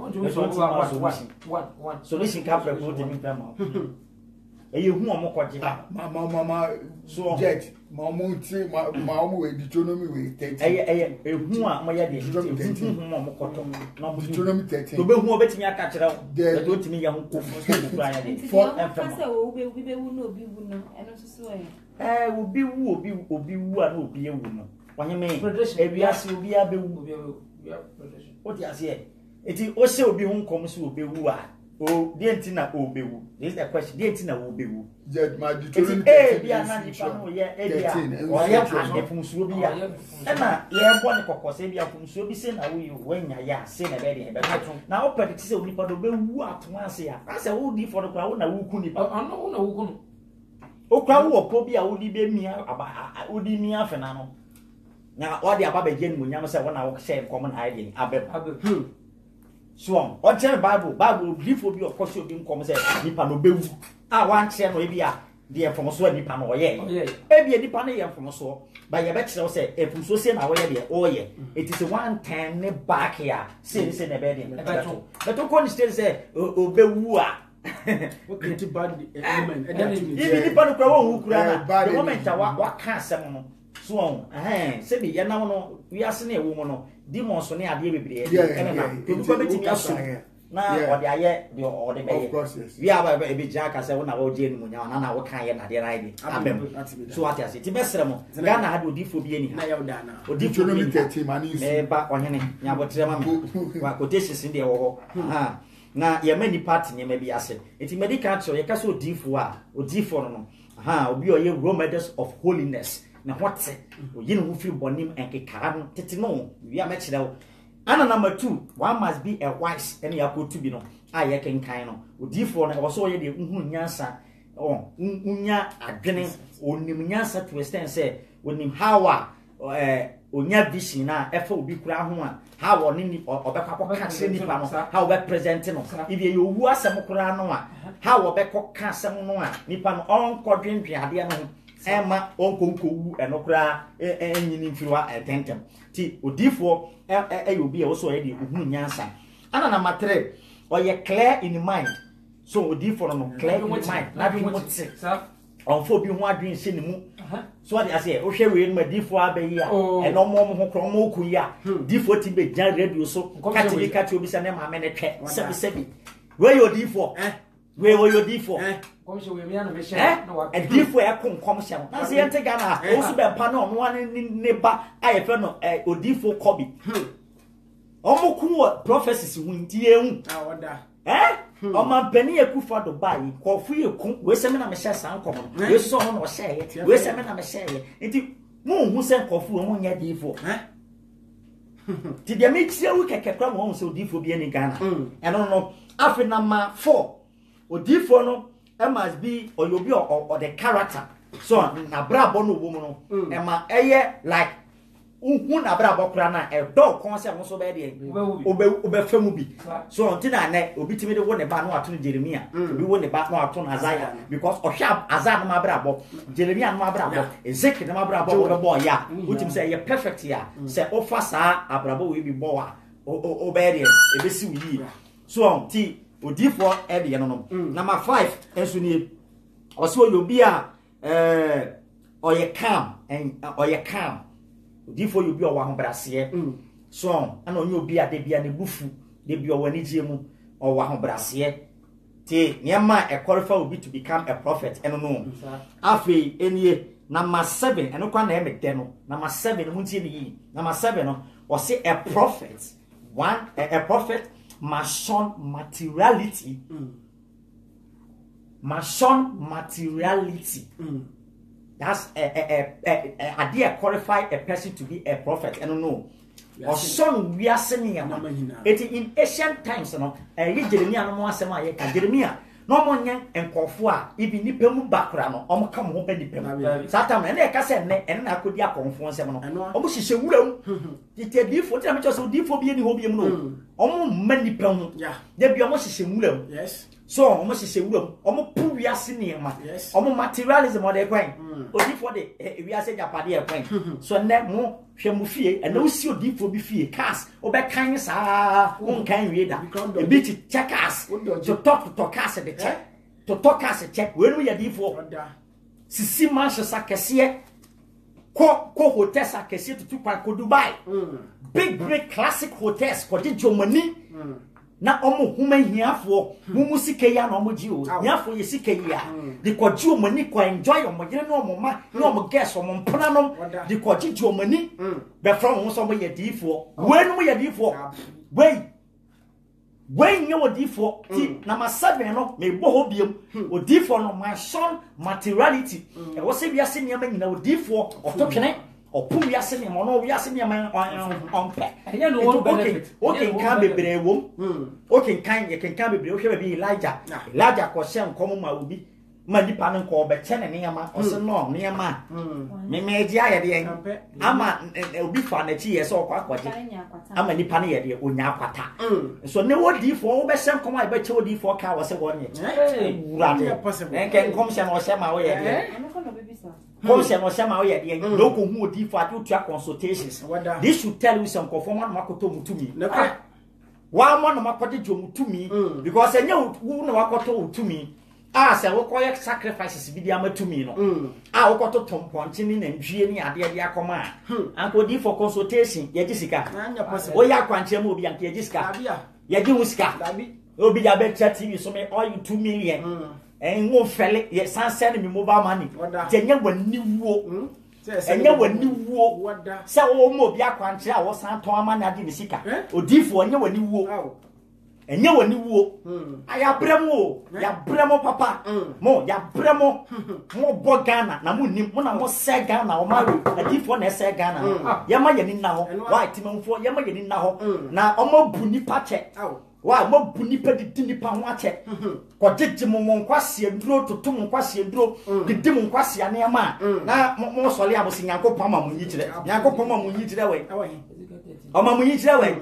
what solution ka pra ko de mi pa ma e ye hu omo koje mama so jet mama ti mama we Deuteronomy we 13 e hu a mo ye de hu omo koto na mo Deuteronomy 13 to be hu obetimi aka kyere o to timi ya hu ko fu kura ya de for say obi wu no obi wu no eno so obi wu a na obi ewu no wanye me ebiase obi abewu what you say eti o se obi hu nkom so obewu a o de ntina obewu this is the question de ntina obewu jet ma Deuteronomy bia na nipa no ye bia o ye afunsuo bia e na ye bo ne kokose bia afunsuo bi se na wo wanya ya se na be de be na o predict se onipa do bewu atoma ase ya ase wo di for no wo na wo ku nipa ano wo na wo ku no o kwa wo po bia wo di be mia aba wo di mia fe na no na odi aba be gen munyam se wona wo share common idea abem so on tell bible brief obi of course obi nkom se nipa no bewu a wan kire no ebi a de from so nipa no oye ebi nipa no ye from so ba ye be kire se efum so se na wo ye de oye it is one time ne back here say na be de but to kon still say obewu a okay to bad element and then nipa no kwa wo kura na the moment wa ka asem no so on say be ye na no wi ase na ewo mo no demons ne ade bebre na to ko betimi aso na ode aye de ode be wi aba e be jaka say wona wo je mu nya na wo kan ye na de right abem so what ase ti besere mo ga na hade odifo bi ani na ye oda na odifo no 13 mani isi me ba ohene nya botre ma wa quotations de wo ho na ye mani part nye me bi ase enti medical cho ye ka so odifo a odifo no obi o ye role models of holiness na what you know feel bonim enkekara no tete no we are match now ana number 2 one must be a wise and ya go to be no aye kenkan no odifo no so ye de hu nyansa unya adwene onim nyansa to extend say onim how onya vision na efa obi kura ho a how oni obekwa ka kire nipa no how we present no if ye owu asem kura no a how obekwa ka asem no a nipa no onkodwendwe ade no Emma onkonkowu enokra enyini mfiwa etentem ti odifo obi e wo so ye de ohunu nyansa ana na matre oye clear in mind so odifo no clear in mind na bi motse onfo bi ho adwen se ne mu so ade ase o hwe we no madifo abayi a enomo ho kro mo ku ya difo ti be jan radio so kati obi se na ma me ne twe sebi we yo difo we wo yo difo come so we me na me share no wa difo e konkom hye no na se yente Ghana o su be pa na ono ane ne ba ayefe no odifo kobi omoku prophecies hu ntie hu oda Oman Penny Kufa Dubai, coffee, we seminar me share some common. We saw no share, we seminar me share. It moon who sent coffee on your default. Did you make sure we can come home so deep for being in Ghana? And I don't know, after number 4 or default no, it must be or you'll be or the character. So, na brabo no woman, Emma, like. Who na brabo krana e dog concept so be dey obe famu bi so until na obi timi de wo ne ba no ato Jeremia obi wo ne ba no ato Isaiah because osha Isaiah no brabo Jeremia no brabo Ezekiel no brabo wo be boy ya utim say ye perfect ya say ofa sa abrabo we bi bo wa obe dey e be si wi so until odifo e dey no number 5 enso ni oso obi a oye calm and oye calm Difo you be our brasier. So, I know you be a debia de bufu, de be our nigium or one brasier. Te, Yama, a qualifier will be to become a prophet, and no. Afe, any number 7, and no can name it deno. Number 7, Muntini, number 7, or say a prophet. One, a prophet, Mashon materiality. Mashon materiality. That's a dear qualify a person to be a prophet. I don't know. Or son we are sending it in ancient times. No, Jeremia no more sema ye ka Jeremia. No more yang and Kofua, even Nipemu background, or come home and Nipem. Satam and I can say, and I could be a conference. Almost she will. It be for them just so deep for being hobium. No, almost many pound. Yeah, there be almost she will. Yes. So almost she will. Almost poor we are senior. Yes. Almost materialism or their coin. Only for the we are saying a party of coin. So net more. Shemufie and no see deep for be fee cast or back kindness one kind reader a bit checkers to talk us at the check to talk us a check when we are deep for Sisi Manchester Cassia co hotels are Cassia to Dubai big classic hotels for the Germany na omo huma hia for mumu sike ya na omo ji o hia for ye sike ya de kwaji omani kwa enjoy omo gene na omo ma na omo guess omo mpona no de kwaji ji omani be from so omo ye difo wenu ye difo wey nye wo difo ti na ma 7 no me bo ho biem o difo no my son materiality e wo se bia se niam nyina o difo ototwene opum ya se niam no ya se niam on pe enye no one benefit okay kan bebre wom okay kan ye kan bebre o hwe be Elijah ko se nkom ma obi ma nipa no ko be che ne niam o se no niam me meji aye de ama obi fa na chi ye se okwa akwaje ama nipa no ye de onya akwata so ne wodi fo wo be se nkom a be che wodi fo ka wo se wo nye urade en nkom se no se ma wo ye de come say no say ma o ye de no ko hu odi for atu consultations this should tell you some conform one makoto mutumi wa mo no makoto jomutumi because enye wu no makoto mutumi say we koye sacrifices bi dia matumi no wo koto tomponche ni na ndwie ni ade ade akoma anko di for consultation ye jisika o ya kwanche ma obi anke jisika ye ji musika obi ja be TV so me all you 2 million and won't fell it, yes, send me mobile money. Tenya wani wo. Enya wani wo. Say o mo bia kwanche a wo san ton ama na di sika. Odifo enya wani wo. Enya wani wo. Aya bremo, ya bremo papa. Mo ya bremo. Mo bo Ghana na mo nim, mo na mo se Ghana o ma adifo na se Ghana. Ya ma ye ni na ho. Why timamfo ya ma ye ni na ho. Na o mo bu nipa che. Wa mo bu nipa di nipa ho ache ko jeje mo nkwase aduro toto mo nkwase aduro didi mo nkwase ane ma na mo sole abo si Nyankopon ma mo nyikire Nyankopon ma mo nyikire we o ma mo nyikire we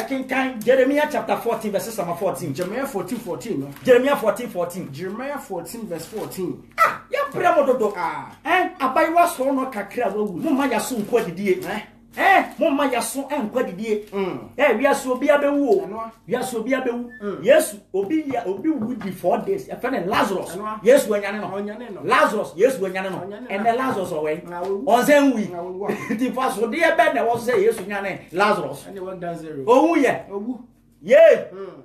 kinkan Jeremiah chapter 14 verse 14 Jeremiah 14:14 no Jeremiah 14:14 Jeremiah 14 verse 14 ya premo dodo abai wa so no kakra wawu mo ma ya so nko adidie mo ma yaso enkwa didie wiaso obi abewu o wiaso obi abewu Yesu obi wu di 4 days e fene Lazarus Yesu wanyane no Lazarus Yesu wanyane no and the Lazarus owen onzen wi di faso de ebe na wo say Yesu nyane Lazarus and the work down zero owu ye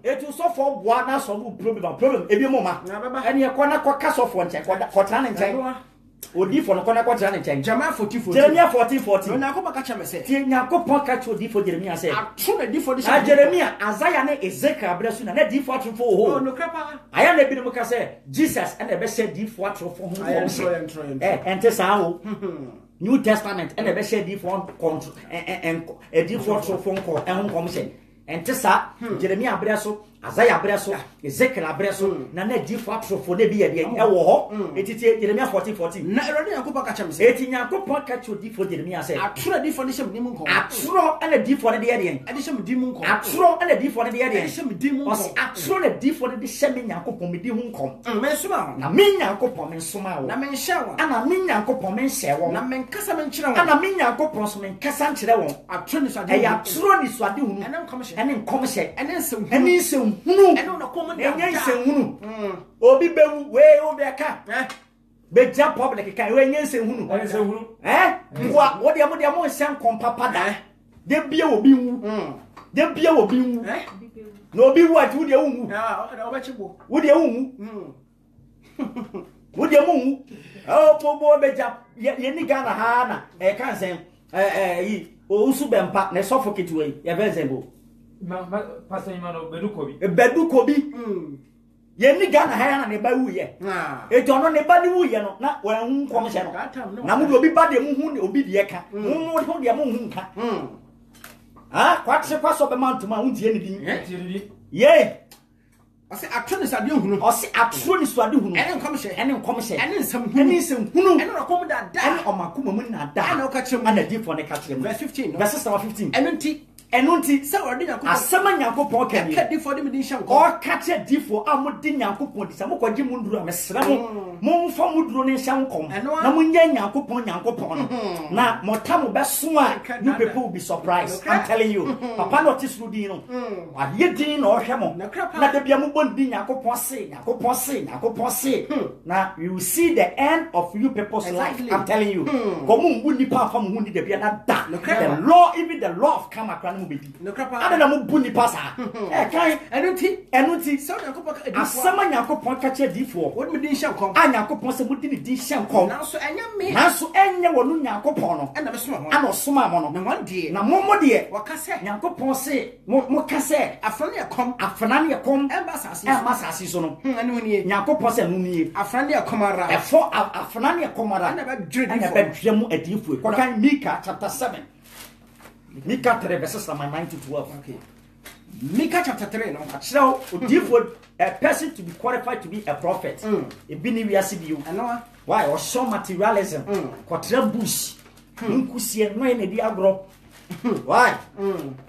etu so for boa na so problem ebi mo ma ene e kona kwa kaso for nche kwa tra ne nche odi for no kona kwatra ne chen Jeremiah 14:14 Jeremiah 14:14 na ko baka chama say tie Nyankopon ka cho odi for Jeremiah say atro na di for this Jeremiah Isaiah ne Ezekiel abrasu na di for atro for ho oh no krapa aya na bi no ka say Jesus and e be say di for atro for ho ente sa ho New Testament and e be say di for control e di for atro for ko e ho kom say ente sa Jeremiah abrasu Isaiah abraso Ezekiel abraso na di for atro for ne bi ye e wo ho etitie Jeremiah 14:14 na erode Nyankopon ka chama say eti Nyankopon ka cho di for Jeremiah say atro di for ne shem di mu nko atro ana di for ne de ye ade shem di mu nko atro ana di for ne de ye ade shem di mu nko o atro na di for ne de shem Nyankopon me di hu nkom me suma na me Nyankopon me nsoma wo na me nhya wo ana me Nyankopon me nhye wo na me nkasa me nkyere wo ana me Nyankopon so me nkasa nkyere wo atro ni so ade e ya atro ni so ade hu ene nkom hye ene nkom hye ene nsem ene nsem hunu ene no kom na enye nsem hunu obi bewu we obi aka beja public kan we enye nsem hunu wa wo de mo nsem kom papa da de bia obi wu de bia obi wu na obi wu ati wo de wu obechebo wo de wu wo de mu o pobo beja ye ni Ghana ha na e kan sen yi o usu bempa na suffocate we ye be zembo pastor Imano bedu kobi ye ni Ghana ha na ne ba wu ye e to no ne ba ni wu ye no na wa hu nkom hye no na mu obi ba de mu hu ne obi de ka mu hu de mu hu nka kwatse kwaso be mantuma hu die ne din ye ase atro ni so ade hunu ose atro ni so ade hunu ene nkom hye ene nsem hunu ene no kom da ene omakuma mu na da ene o ka chem ana di for ne ka chem verse 15 verse 15 eno nti se ordi Nyankopon asema Nyankopon ka ni ka di for dem din hye nko o ka che di for amudi Nyankopon di sa mo kwaje mu nduru amesra mo mfa mu duru ne hye nkom na mo nya Nyankopon no na motamu be so a you people will be surprised. I'm telling you papa no tisru din no aye din no hwe mo na de bia mo bondi Nyankopon se na you will see the end of you people's life. I'm telling you komu mbu nipa fa mo hu ni de bia na da the law, even the law of karma kran mo be no krapa ada na mo bu nipa sa kan enu ti so Nyankopon ka edi asema Nyankopon ka che di for wo me din hye nkom Nyankopon se mo di ni din hye nkom nanso enye wonu Nyankopon no ena me soma ho ana soma mo no na wan die na mo de waka se Nyankopon se mo ka se afana ne kom ema sasi so no ene woni Nyankopon se no nie afana ne kom ara efo afana ne kom ara na ba dwedi ana ba dwemu adifu ko kan Mika chapter 7 Mika 3 verses 9 to 12 okay Mika chapter 3 no so adifu a person to be qualified to be a prophet e bi ni wiase bi o why or show materialism kwatra bush nkusie no e di agro why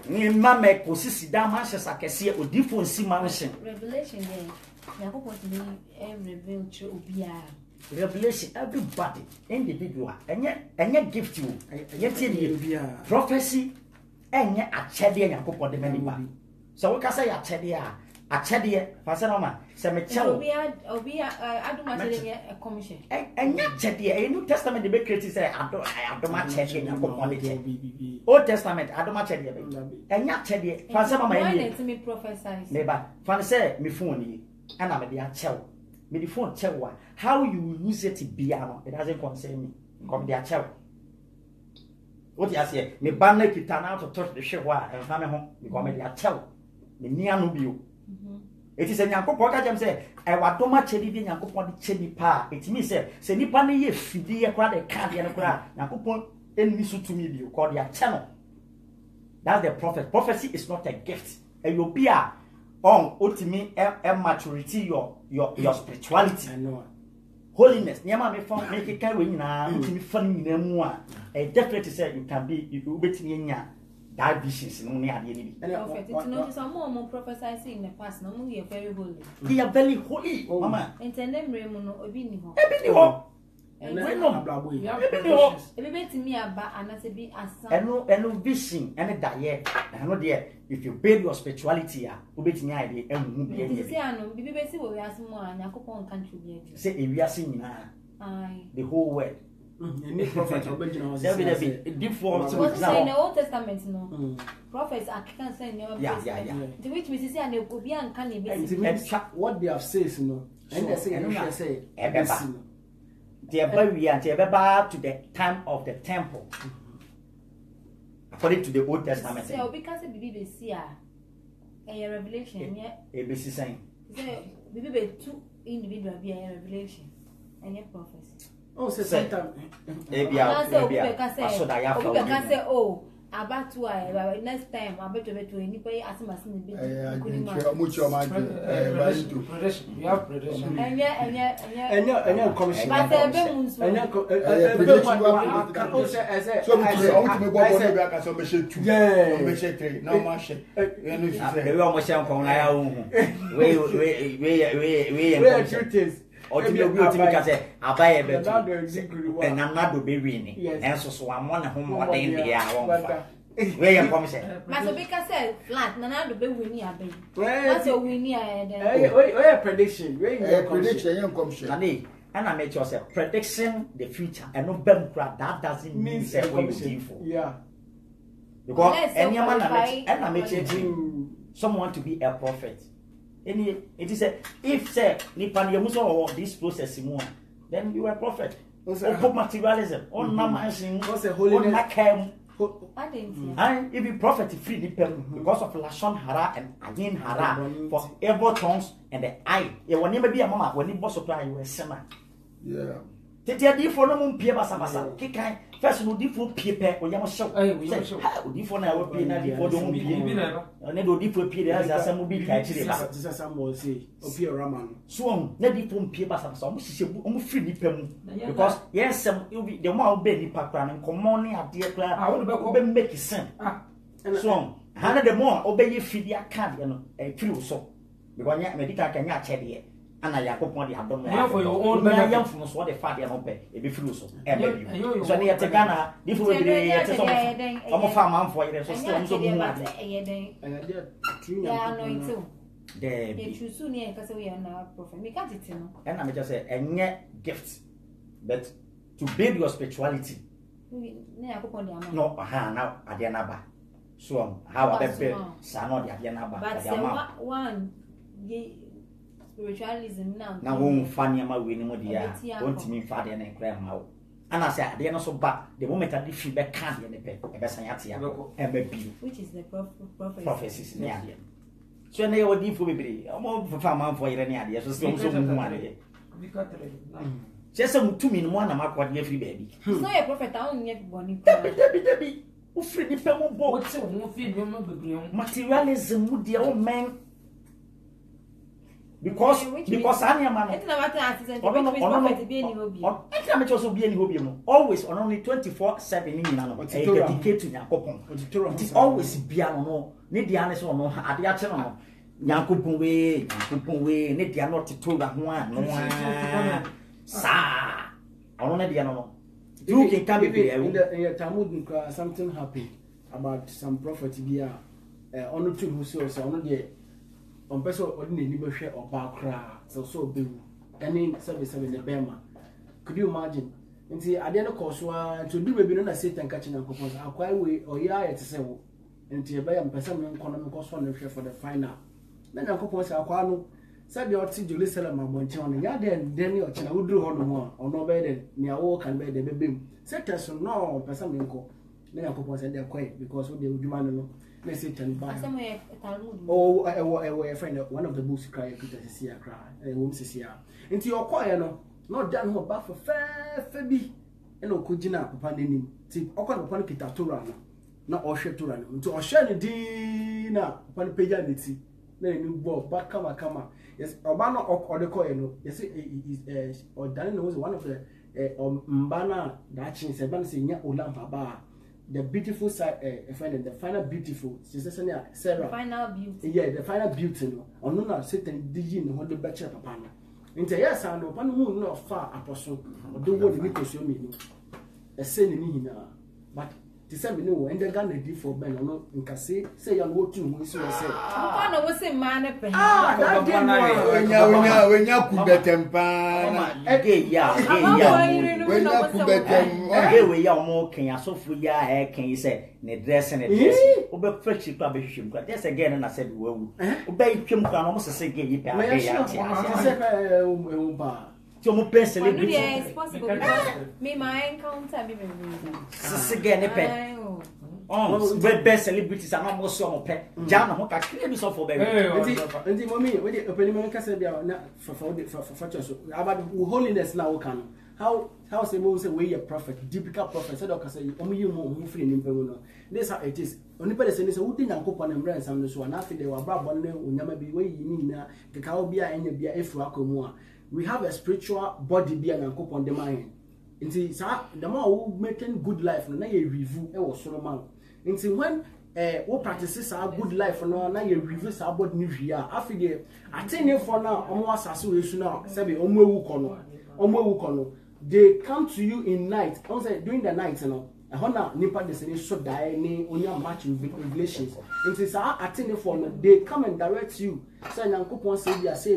ni mama ko sisi da man hye sakese odifo nsi man hye revelation dey Nyankopon to me reveal to obia revelation everybody individual enye gift you enye tie prophecy enye achede Nyankopon de manipa so we ka say achede achede fasa no ma se me chewo obia aduma chede e commission enye achede e New Testament de be create say aduma chede Nyankopon de Old Testament aduma chede be enye achede fasa mama enye let me prophesy neba fan say me phone ni ana me de achewo me the phone chewo how you use it biano it doesn't concern me come de achewo what you say me ban na kita na to touch the hwe a emfa me ho because me de achewo me nia no bio eti se Nyankopon ka jam se e wadoma chedi di Nyankopon de chedi pa eti mi se nipa na ye fidi ye kwa de ka de no kwa Nyankopon enni so to me bio called their channel. That's the prophet. Prophecy is not a gift. And you'll be on ultimate maturity your spirituality. I know. Holiness. Nyama me found make it kind when na ultimate fun in definitely say you can be if you bet me that visions no near the enemy. Prophet, it's not some more prophesy in the past. No, we are very holy. They are very holy, mama. And tell them Raymond Obini. And vision and that I know dear if you build your spirituality, you bet me idea and say if we are singing the whole world. Prophets in the Old Testament, no prophets are can't say no. To which we say and they will be uncanny. What they have said, you know, and they say, they bury until back to the time of the temple. According to the Old Testament. So because Bibi see a revelation, yeah. ABC saying. Bibi two individual be a revelation and a prophecy. Oh, say sometimes. Maybe so that you say, oh, about to next time I bet to anybody as much in the we have prediction. And commission. Where commission? Masabika said flat, Nana do be winning a baby. What's your winning? Prediction. Commission. And I make yourself prediction the future and no bemcra that doesn't mean say what you for. Yeah. Because any man and I make someone to be a prophet. Any it is a if say Nipan Yamuso or this process then you are a prophet. On materialism, on namasing, on nakem. And if you prophet free because of Lashon Hara and Ayin Hara for evil tongues and the eye. It will never be a mama when it was supply you a summer. Yeah. Tetia di for no mun pie basa basa. Kikai first no di for pie pe o yam show. Di for na wo pie na di for do mun pie. Na do di for pie dey as asem bi ka chire ba. This some say opie raman. So na di for pie basa basa o mu sise o mu free ni pe mu. Because yes the more be ni pa kra na nkomo ne ade kra o be make sense. So hana the more o be ye fidi aka de no e free so. Because nya medical kan nya chede ana yakopon de adom na for your own benefit. Yam from so the father no pe e be free so e be so na yete Ghana di for be dey so omo farm am for you so still so mu ade yeah no itu there the true soon here because we are now prophet me can't it no and I just say enye gift but to build your spirituality na yakopon de am no na ade na ba so how I be sa no de ade na ba but one spiritualism now na won fa niam awe ni mo dia won timi fa de na kra ma wo ana say ade no so ba the moment ade fi be ka de ne pe e be san yate ya e be bi which is the prophecies ni ade so na yo di fo bebre o fa man fo yere ni ade so so mu ade just mutumi no mo na makwa de free baby so your prophet I won yet boni debi o free ni pe mo bo what say won fi ni mo bebre materialism mu dia o men because any man it's not accident prophet be any hobby I make also be any hobby always on only 24/7 ni na no e dedicate to Yakopon it always be no ne dia ne so no ade a che no Yakopon we ne dia no tutura ho a no sa ono ne dia no you can come be in the Talmud something happened about some prophet be ono to who so ono de on person ordinary be hwe oba kra so be any 77 the bema could you imagine nti ade no koso a to do baby no na Satan ka china nkopon akwai we oya ya tese wo nti e be ya mpesa me nkono me koso na hwe for the final na nkopon se akwa no said the oti Jerusalem abonche on ya den ni ochina wuduru ho no mo ono be de ni awo kan be de bebem Satan so no pesa me nko na nkopon se de kwai because we de udwuma no na Satan ba Talmud oh friend one of the books cry Peter Sisia cry wom Sisia nti okoye no dan ho ba for fe bi ena okogina papa nanim ti okwa papa no kita Torah no na ohwe Torah no nti ohwe ne din na papa no pagya ne ti na ni bo ba kama yes oba no odekoye no yes or dan no was one of the mbana that chin se ban se nya olampa ba the beautiful side friend the final beautiful sister Sarah final beauty yeah the final beauty no ono na Satan digi no ho de beche papa no nti yes and papa no hu no fa apostle do wo ni kosio mi no ese ni hina but ti se me no ende Ghana di for ben no nka say ya no wotu mu so say papa no wo se ma ne pe wenya kubetempa ge ya wenya kubetem ge we ya omo kan asofo ya kan say ne dress o be fresh kwa be hwem kwa just again na said we wu o be twem kwa no mo se ge yi pa ge ya ti ase So mo pen But celebrity. it's possible because me my encounter be very Sisi ne pen. Oh, best celebrities are not more so pen. Jam ho ka create so for baby. Nti mommy, we dey open man kasa bia na for so about holiness na wo kan. How say mo say we a prophet, typical prophet said okay say omo yi mo free nimpa mu no. This how it is. Onipa dey say wodi Nyankopon emra nsam no so na afi dey wa bra bon ne onyama bi we yi ni na keka obi a enya bia efu akomu a. We have a spiritual body bia Nyankopon de man. Nti sa the more we making good life no na ye review e wo soro man. Nti when we practice our good life no na ye review sa body ni hwia afi dey atene for na omo asase we su na say be omo ewu kono. They come to you in night. Also during the night, you know. Hona nipa desene so die ni onya match revelations. It is our attending for they come and direct you. Say Nyankopon say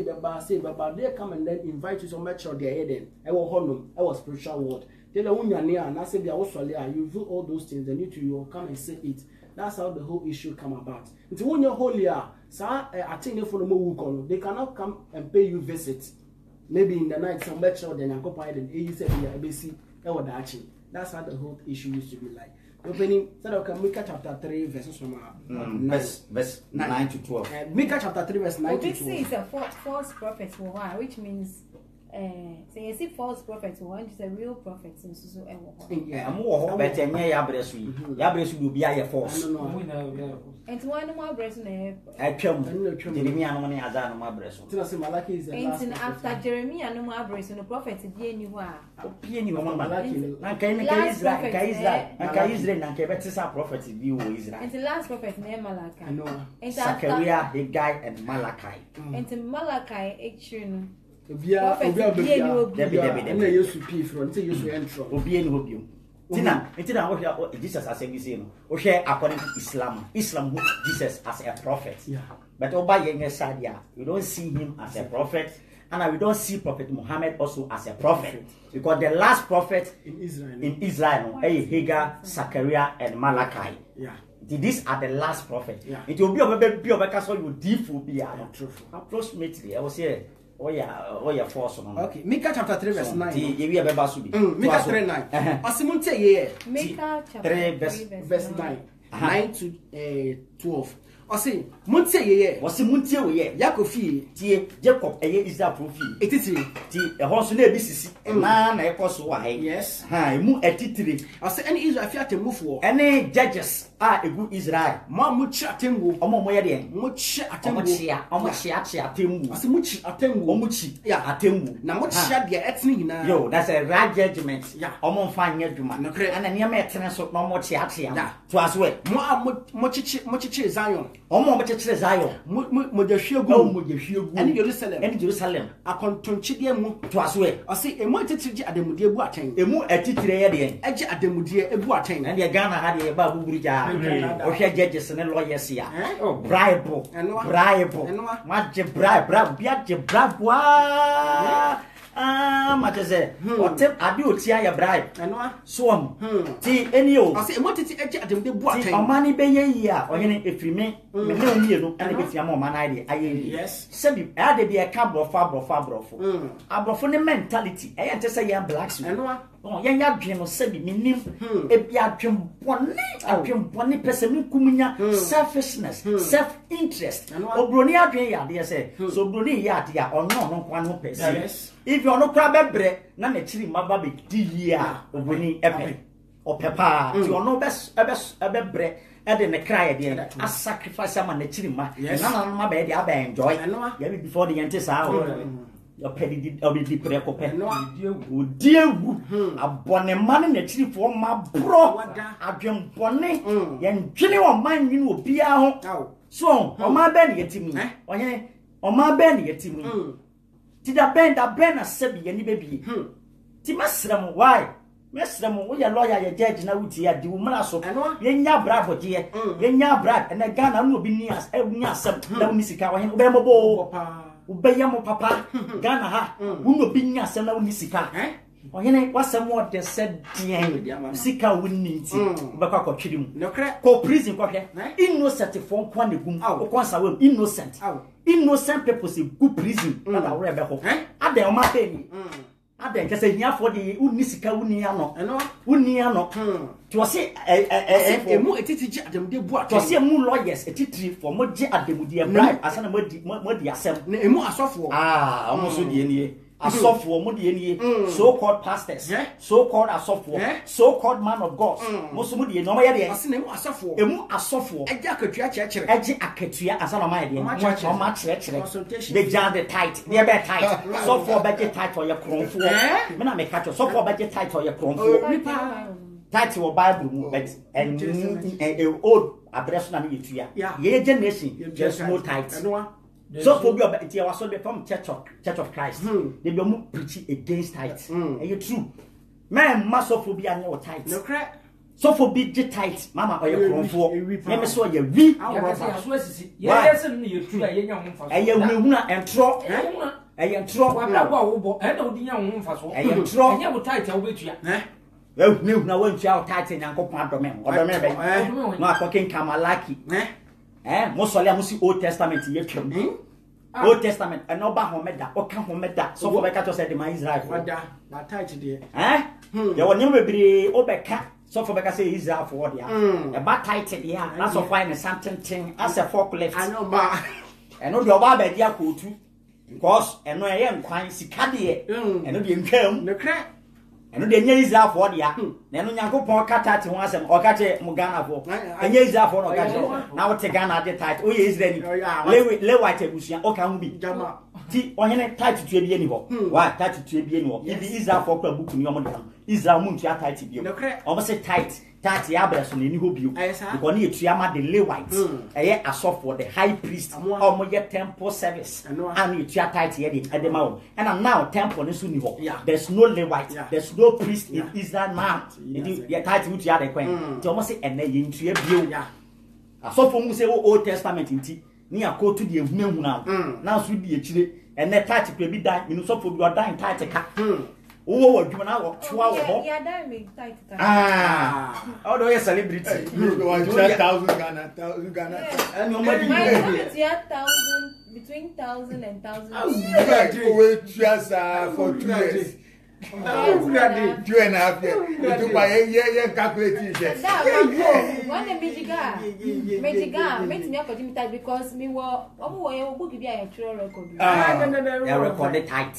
baba. They come and then invite you so much of their head. I will honor. I was spiritual word. They la unya near and I say they also you do all those things. Then you will come and say it. That's how the whole issue come about. It's when you're holy, sir, attending for the more they cannot come and pay you visit. Maybe in the night, some lecture, then I go by the ABC, ABC, that's how the whole issue used to be like. Opening, so okay, Micah chapter 3, verses from verse 9 to 12. Micah chapter 3, verse 9 to 12. This is a false prophet, which means so you see false prophets one is a real prophet so yeah mo but enye ya bresu do bia ye false and one more bresu na atwam Jeremiah no ne ada no bresu tell say Malachi is the last and after Jeremiah no more bresu no prophet bi eni ho a bi eni ho Malachi na kai Israel na kai betisa prophet bi wo Israel and the last prophet na Malachi no Zechariah Haggai and Malachi and Malachi actually no Obi na Yesu P from say Yesu entro obi eni hobio Tina wo Jesus as we say no wo share according to Islam who Jesus as a prophet but oba yenye sadia we don't see him as a prophet and we don't see Prophet Muhammad also as a prophet because the last prophet in Israel Haggai, Zechariah and Malachi these are the last prophet it will be obeka so you diffu bia approximately I was here Oh yeah, force on. Okay, Micah chapter 3 verse 9. Micah 3:9. Asimunte ye. Micah chapter 3 verse 9. 9 to 12. Osi munte ye. Osi munte we ye. Yakofi tie Jacob eye Israel profile. Etitiri. Ti ehon so na ebisisi. Na ekoso wa he. Yes. Ha, emu etitiri. Osi any Israel fi atemufo. Any judges egu Israel. Ma mu chi atemwu. Omo ye de. Mu chi atemwu. Omo chi atemwu. Osi mu chi atemwu. Omo chi atemwu. Na mu chi de etini hina. Yo, that's a right judgment. Yeah. Omo mfa nya dwuma. Ana ne ma etene so na omo chi atia. To as well. Mo chichi Zion. Omo chechire Zion mo je hwegu and Jerusalem akontonchide mu to aswe ose emu atitire ademude ebu aten emu atitire ye de age ademude ebu aten and ye Ghana ha de ba buburu ja o hwe judges ne lawyers ya bribe ma je bribe bia je bribe wa matese otem ade otia ya bribe so ti eni o ase emotiti age ademude bu aten omani beye yi a oyene efrime me ne omie no ane befia ma omana ide aye yes sebi ade bi e ka brofo abrofo ne mentality e yente say ya blacks no yen ya dwen no sebi minim e bi adwen bone pese mi kumunya selfishness self interest obroni adwen ya de say so obroni ya de a onno no kwa no pese if you no kra bebre na na chiri maba be di ya obroni epe opepa ti ono bebre e de ne cry de a sacrifice am na chiri ma na ma be de aba enjoy ya be before the ente sa your petty obi prekope odiegu abone man na chiri fo ma bro adwen bone ye ntwene o man nyine obi a ho so o ma be ne yetimi onye o ma be ne yetimi ti da ben na sebi ye ni bebi ti masram why mesram wo ye lawyer ye judge na wuti ya di wo mra so ye nya bravo je ye nya brad na Ghana no obi ni as nya asem na wo sika wo he wo be mobo wo be ye mo papa Ghana ha wo no bi nya asem na wo sika o he ne wasem wo de said dien sika wo ni nti wo be kwa twiri mu ko prison ko hwe innocent for kwa ne gum wo konsa wo innocent people say good prison na da wo be ho ade o ma pe ni adan kase hia for de unni sika unni ano eno unni ano to say emu etiti ademude bu ato to say emu lawyers etitiri for mo je ademude bribe asana mo di asem na emu asofo almost so de nie asofo mo de nie so called pastors so called asofo so called man of God mo so mo de no ma ye de asena emu asofo eje akatua chekere eje akatua asana ma ye de mo ma chekere they jam the tight they be tight so for budget tight or your kronfo me na me catch so for budget tight or your kronfo tight your bible mu but and old address na me yetua ye generation just no tight so for you it was so from church of Christ they be mu preach against tight and you true man masophobia anya o tight no crack so for big tight mama or your kronfo me so ye wi so asisi yes no ye true ye nya ho mfa so e ye huna entro e ye entro wa bla kwa wo bo e na odi nya ho mfa so e ye entro nya wo tight wo betua na wan tua tight nyankopon adome odome be no akoken kamalaki mo sole amusi Old Testament ye twam Old Testament and no ba homeda o ka homeda so for beka to say the man Israel wada na tight de ye woni bebre o beka so for beka say Israel for dia e ba tight de na so find something thing as a forklift I know ba and no do ba dia kotu because and no ye nkwan sika de and no de ntwam no crack eno de nya Israel for dia na eno Nyankopon kata te ho asem o kache mu Ghana for enya Israel for no kache na wo te Ghana de tight o ye Israel le white ebusia o ka hu bi jama ti ohene tight tue bi eni ho wa tight tue bi eni ho ibi Israel for kwa book ni o mo de Israel mu ntua tight bi o mo say tight ya breso ni ho bio because ni etua ma the Levites eye asofo the high priest o mo ye temple service and etua tight ye de edema o and now temple ni so ni ho there's no Levite there's no priest in Israel now ye tight mu tua de kwen ti o mo say ene ye ntua bio asofo mu say Old Testament nti ni akotu de ehunahuna na so di ekire ene tight kwe bi dan ni sofo bi odan tight ka wo adwuma na wo toa wo ho ya dan me tight how do you celebrity you go 1,000 Ghana and no money between 1,000 and 1,000 we just for 2 years 2.5 years to buy ye calculate it one mejiga make me akodi tight because me wo omo wo book bi a true record no record tight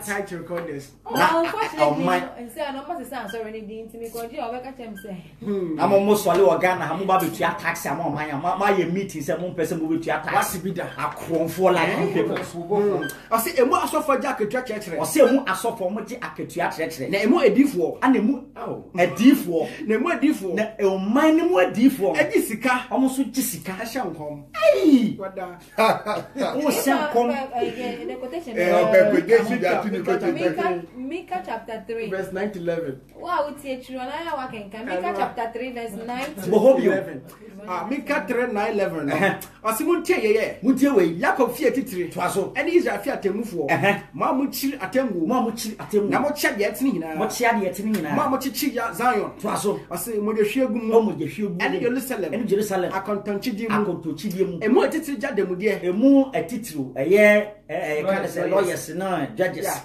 tight record this unfortunately say I no must say I'm sorry ni din timi ko di o be ka chem say am mo sole o Ghana am ba betua tax am man ma ye meeting say mo pese mo betua tax what be that akronfo like people I say emu asofo ja aketua kekere o say emu asofo mo je aketua kekere na emu edifo ana emu edifo na emu edifo na o man ni mo edifo edi sika o mo so ji sika ahia nkom ai wada o se nkom the quotation Micah chapter 3 verse 9 to 11 wow utie chiro na ya wakenka Micah chapter 3 verse 9 to 11 Micah 3 9 11 asimu tie ye mutie we Jacob fie titire to aso ene Israel fie atemufo ma mu chiri atengu na mo chia de etini hina mo chia de etini hina ma mo chichi ya Zion to aso asi mo de hwegu ene Jerusalem akontanchidi mu emu etitire jademude emu etitiro eye kind of lawyers na judges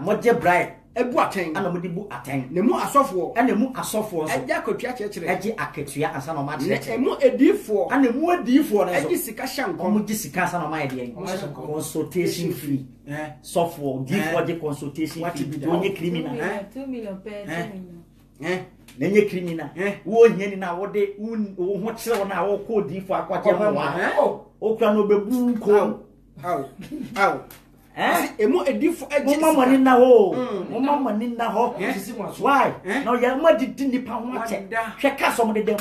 mo je bribe ebu aten ana mo di bu aten ne mu asofo ana mu asofo so eja kotua kekere eje aketua ansa no ma de emu edifo ana mu edifo na so eji sika shanko mo ji sika ansa no ma de consultation fee sofo difo je consultation fee onye criminal 2 million per 2 million na nye criminal wo hiani na wo de wo ho kire na wo ko difo akwaje mo wa o kura no bebu ko Au. Emu edifo eji. Mama ni na ho. Mama ni na ho. Why? No ya ma didi nipa ho ache. Hwe ka so mo de dem.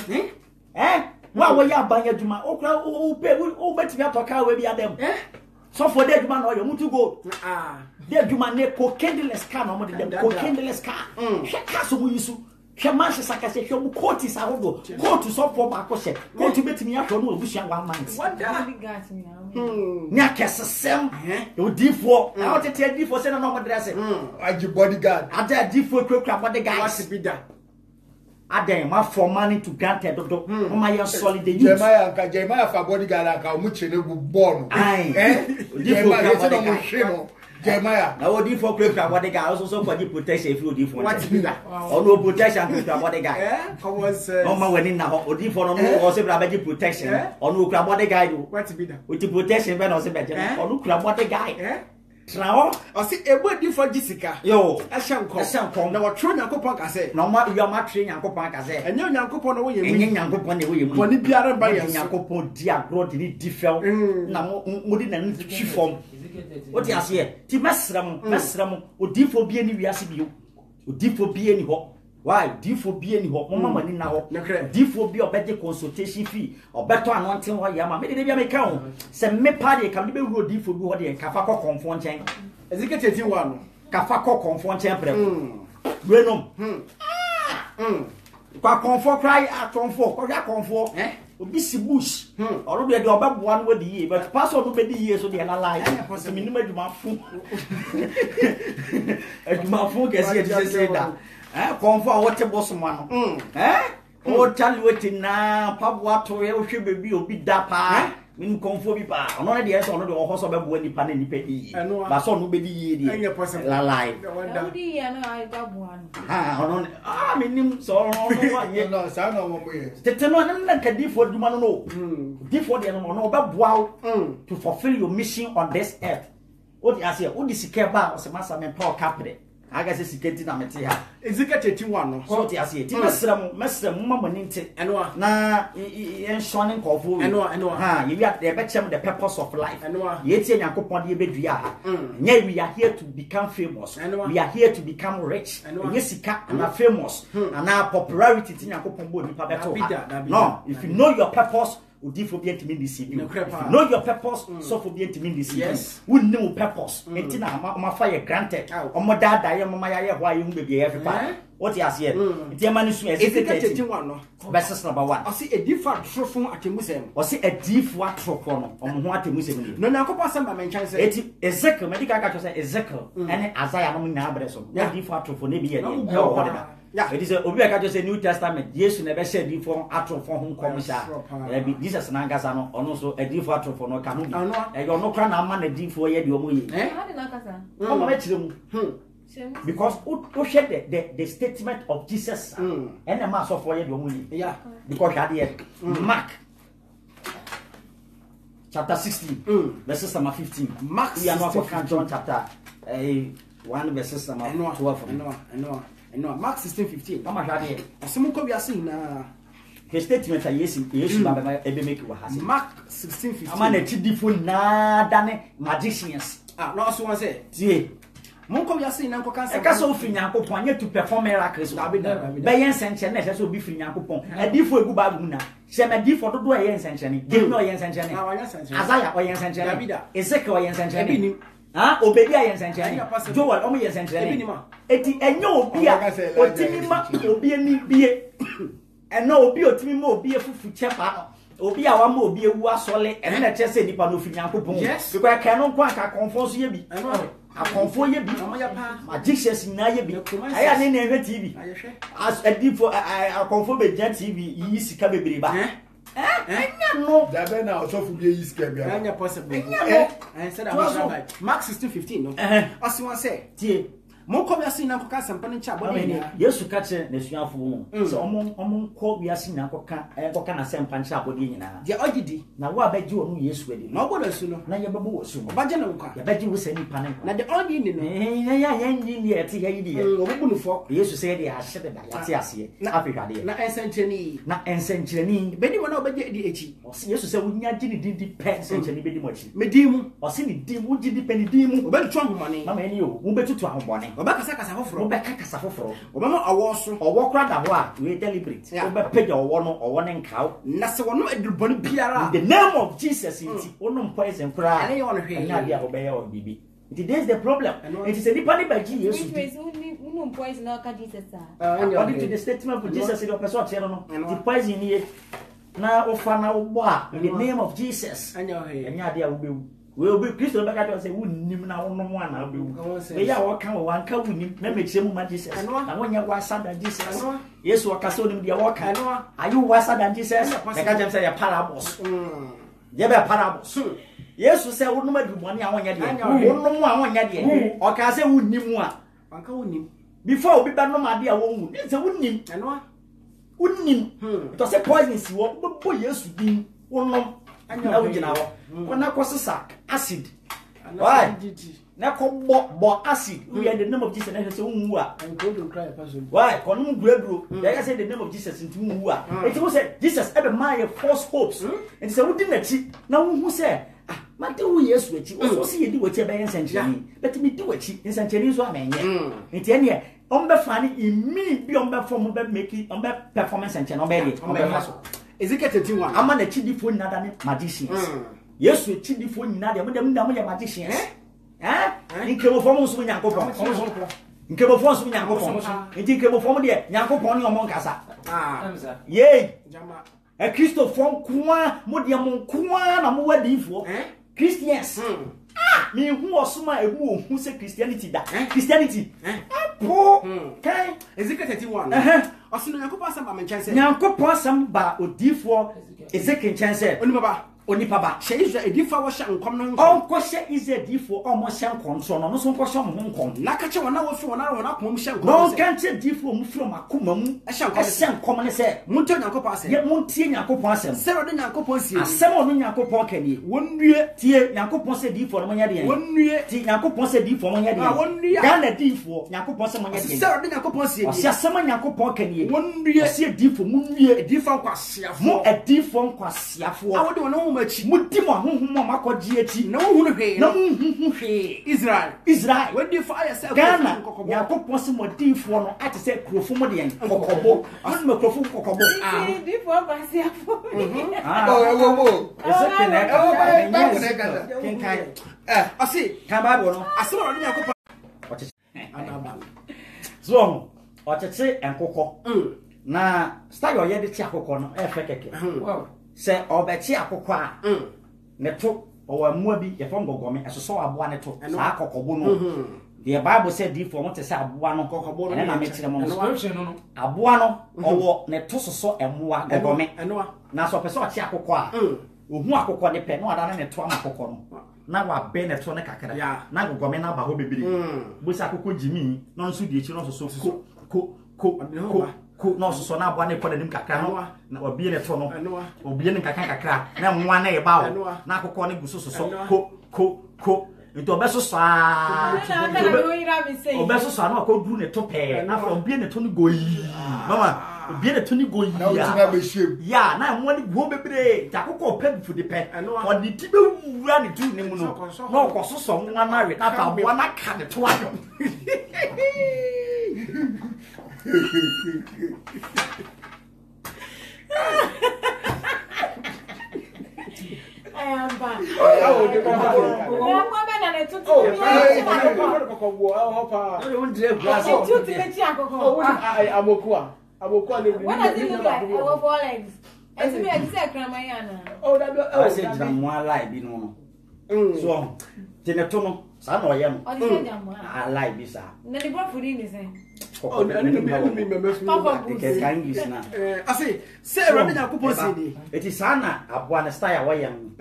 Wa wo ya ban adwuma. O kura o pe o betimi atoka we bi adem. So for the adwuma no yo mutu go. The adwuma ne ko candeless car no mo de dem. Ko candeless car. Hwe ka so mo yisu. Shamanse sakase hwe mu court is ahodo. Court so for ba ko she. Court betimi ahwo no obusia 1 month. What the gas me nya kesesem o difo na o tete difo se na no modrese aji bodyguard ada difo kwekwa bodyguard what be that adan ma for money to granted dodo o ma ye solid the youth Jeremiah fa bodyguard aka mu chene bu born difo Jeremiah se no mu hwe no Jeremiah. Now odi for kura what the guy also for the protection if you odi for. What be that? Or no protection kura what the guy. Eh? Come on sir. No man when na odi for no also bra be protection. Or no kura what the guy do. What be that? With the protection ben also be. Or no kura what the guy. Eh? Trao. I see a word for Jessica. Yo. Ashanko. Now true Nyankopon ka say. No ma you are train Nyankopon ka say. Enyo Nyankopon no we Enye Nyankopon ne we Boni biara ba yes. Nyankopon di agro di diffel. Na mo di na twi form. What you say? Ti mesram odifo bi ani wiase bi o. Odifo bi ani ho. Why? Difo bi ani ho. Mama mani na ho. Difo bi obede consultation fee. Obeto anointing ho ya ma. Me de bia me ka ho. Se me party kam de be hu odifo bi ho de kafa kɔ konfo nchen. Ezekiel 31 no. Kafa kɔ konfo nchen pre. Wenom. Kwa konfo cry atonfo. Kwa ya konfo. Obi si bush. Oro de obeboa no wadi ye, but pastor no be di ye so de na lie. So minimum adwumafo. Adwumafo kesi e ti say that. Konfo what boss man no. O tell wetin na pabwa to ye o hwe bebi obi da pa. Min konfo bi pa. Ono na de so ono de o hoso beboa nipa na nipa di. Ba so no be di ye di. La lie. Odi ya na ai gaboa no. Ono minim so ono wa No, sa no mo ye. Tete no na kadifo adwuma no. Difo de no no obeboa to fulfill your mission on this earth. Odi ase odi sike ba o se masa men pa o kapre. Aga se sikenti na mete ha. Ezekiel 31 no. So ti ase ti mesram mama ninte. Eno Na yen shone nkofo. Eno. You be chem the purpose of life. Eno. Ye tie Nyankopon de bedua. Nya we are here to become famous. We are here to become rich. Ye sika and famous. And our popularity ti Nyankopon bo nipa beto. No, if you know your purpose, Udifo be ntimi deceive you. Know your purpose, so for be ntimi deceive you. We know purpose. Enti na ma fa ye granted. Omo dada ye mama ya ho aye hu be be everybody. What you say? Enti e manu su Ezekiel 31 no. Verse number 1. I see a different trofon atemusem. O see a different trofon no. Omo ho atemusem. No Nyankopon asem ba menkan say. Enti Ezekiel medical ka say Ezekiel ene Isaiah no nya abre so. Na different trofon ne bi ye dey. Yeah, it is a Obi ka just say New Testament. Jesus never said different atrofon hom komisha. Jesus na ngasa no ono so a different atrofon no ka no bi. E yo no kra na ma na different ye de omo ye. How did that kasa? Omo ma chire mu. Because who share the statement of Jesus and the mass of ye de omo ye. Yeah. Because had here Mark chapter 16 verses number 15. Mark we are not for John chapter 1 verses number 12. No, Mark 16:15. Mama had here. Asemu ko biase na his statement Yesu baba ebe make wa hase. Mark 16:15. Ama na tidifo na dane magicians. No also one say. Tie. Mon ko biase na nko kansa. E ka so ofri Nyankopon anye to perform miracles. Be yen senche na se so obi fri Nyankopon. Adifo egu ba mu na. Se medifo dodo yen senche ni. Give no yen senche ni. Isaiah o yen senche ni. Ezekiel o yen senche ni. Obedi ayen senche ni. Joel o mo yen senche ni. Eti enye obi a otimi ma obi ani bie. Eno obi otimi ma obi efufu chepa no. Obi a wa ma obi ewu asole ene na che se nipa no fi Nyankopon. Because kan no kwa ka confonso ye bi. Akonfo ye bi. Magicians na ye bi. Aya ne na ehwe TV. As adifo akonfo be jan TV yi sika bebre ba. Enya no. Da be na so fu bi yi sika bia. Enya possible. Said Mark 16:15 no. As one say. Tie. Mon ko biase na nko ka sampa ne cha body ni. Yesu ka che na suafo mu. So omo ko biase na nko ka na sampa ncha body nyina. Dia ogidi na wo abaji onu Yesu ade. Na obo na su no. Na ye bebo wo su. Obaje na nko. Ya baji wo sani pa na. Na de odi ni no. Ya nyi ni ete ya yi di. Obo nu fo. Yesu say de ahye de da ya te ase. Na afihade. Na ensencheni. Na ensencheni. Bedi mo na obaje di echi. Yesu say wo nya gini di pen ensencheni bedi mo achi. Medimu. O se ni di wo gidi pen di mu. Obedu twa homone. Mama eni o. Wo betutu ahobone. Obakasa kasa foforo. Obeka kasa foforo. Obama awo so. Owo kra da ho a we deliberate. Obepeja owo no owo ne nkaw. Na se wono eduruboni biara. In the name of Jesus inti wono poison kra. Ene ye wono hwe. Anya dia obeya o bibi. It is the problem. It is a nipa baji Yesu. Which means unum poison na ka Jesus according to the statement of Jesus the person tell no. The poison here na ofa na obo a in the name of Jesus. Anya dia obewu. We will be Christian back at say wunnim na wono mo na obewu. We ya wo kan wo anka wunnim na mechire mu ma Jesus. Na wonya wasa da Jesus. Yesu wakasa onim dia wo kan. Are you wasa than Jesus? The guy say ya parables. Ye be parables. Yesu say wonum adumoni a wonya de wonum a wonya de o ka say wunnim a anka wonnim before obi ba nom ade a wonwu ne say wunnim eno wunnim to say poison si wo bo Yesu din wonum anya wogina ho kona kosesa acid why na ko bo acid we are the name of Jesus na say wonwu a enko do cry person why konum guaduro they say the name of Jesus nti wonwu a it was say Jesus ebe my false hopes and say wodi na chi na wonhu say mate wo Yesu achi wo so yedi wachi be yensancheni but me di wachi yensancheni so amenye nti ene ombe fani imi bi ombe form be make ombe performance enche no be di ombe faso Ezekiel 31 ama na chidifo nyina da ne magicians Yesu chidifo nyina de mo ya magicians nkemo form so nyankopon nkemo form so nyankopon nti nkemo form de nyankopon ne omon kasa ye jama a Christo form kwa mo de mon kwa na mo wadifo Christians me hu osuma emu ohun se Christianity da Christianity po kai Ezekiel 31 osino yakopon asem ba menchanse Nyankopon asem ba odifo Ezekiel chanse onipa ba she Israel edifa wo hye nkom no onko hye Israel difo omo hye nkom so no no so nko hye mo nkom na ka che wona wo fi wona kom hye nkom no kan che difo mu fi makoma mu hye nkom ne se munto Nyankopon asem ye muntie Nyankopon asem se ro de Nyankopon sie asem ono Nyankopon kanie wonnue tie Nyankopon se difo no nya de wonnue ti Nyankopon se difo mo nya de wonnue ga na difo Nyankopon se mo nya de se ro de Nyankopon sie o se asem Nyankopon kanie wonnue se difo munnue edifa kwasiafo mo edifo nkwasiafo awode wona wo machi mudi mo honhom mo makoji achi na wo hunu hwe na honhom hwe Israel wedi fa ayese Ghana Nyankopon se mo difo no ate se krofo mo de kokobo won me krofo kokobo difo kwasiafo asi kan Bible no asema ro de Nyankopon anaba so o tete enkokọ na style o ye de ti akokọ no e fe keke se obechi akokọ a ne to o amua bi ye fam gogome esoso aboa ne to sa akokọbo no the Bible said di for mo te se aboa no kokọbo no na me kire mo no aboa no owo ne to soso emua gogome na so pese o chi akokọ a ohu akokọ ne pe no ada ne to am akokọ no na wa be ne to ne kakara na gogome na ba ho bebiri bo se akokọ jimi no nso di echi no so ko no so na aboa ne ko danim kakra no na obi ne to no obi ne kakra na nwa na e ba o na akokọ ne guso so ko nto obeso sa obeso sa na ko duru ne to pe na obi ne to ne goyi mama obi ne to ne goyi ya na nwa ne go bebre ta akokọ pe fu de pe o di ti be wura ne tu ne mu no na ko so nwa na we na ta aboa na ka ne to ayo it is sana abwana style wa yam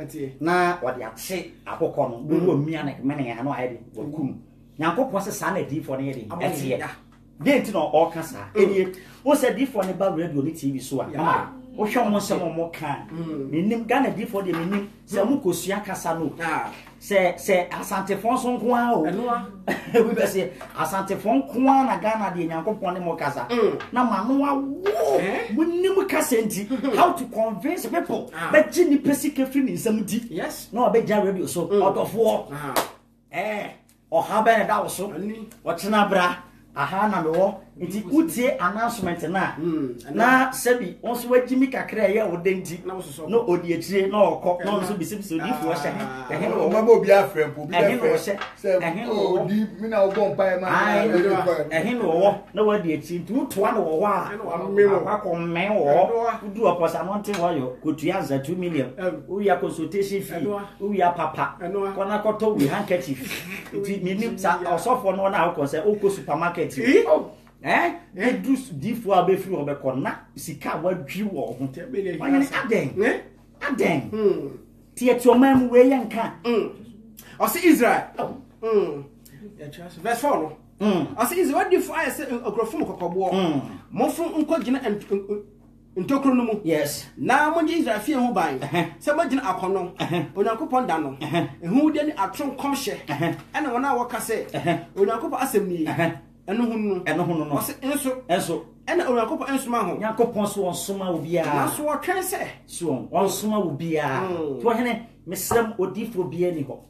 na wode ache akokọ no wo mia na mene ano ayde wakum Nyankopon se sana di for ne de etie de nti no all kasa enie wo se di for ne ba radio ni TV so a wo hwe mo se mo kan menim Ghana di for de menim se mo kosua kasa no se asante fon so nko a o we be se asante fon ko na Ghana de Nyankopon ne mo kasa na mano a wo munim kasa nti how to convince people but ni pesike free ni nsam di na obegya radio so odofo o ha be da wo so o chena bra aha na me wo nti utie announcement na sebi onso wagimi kakra ye wo denti no odi akire na okọ na onso bisibisi odi fu wo hye o mama obi afrempo bi afre o di mi na obo mpa ma wo na wadi akire nti utoa na wo a akọ men wo udu oposa no nte wo yo kotua za 2 million o ya consultation fee o ya papa kona koto we handkerchief nti minim sa osofo no na akọ se o ko supermarket edus difo abefiri obekọ na sika wadwi wo ho aden Tieto man we yanka. I see Israel. Verse 4 no. I see Israel what if I say okrofum kokobo. Monfo nkogina ntokro no mu. Yes. Na monje Israel fie ho ban. Se magina akono. Onyankopon da no. Ehu de ni atron komhye. Ena wona woka se. Onyankopon asem ni. Eno hunu no. Ose enso. Ena onyankopon ensoma ho. Onyankopon so onsoma obia. Na so wotwen se. So onsoma obia. To hene mesrem odifo bia ni ho.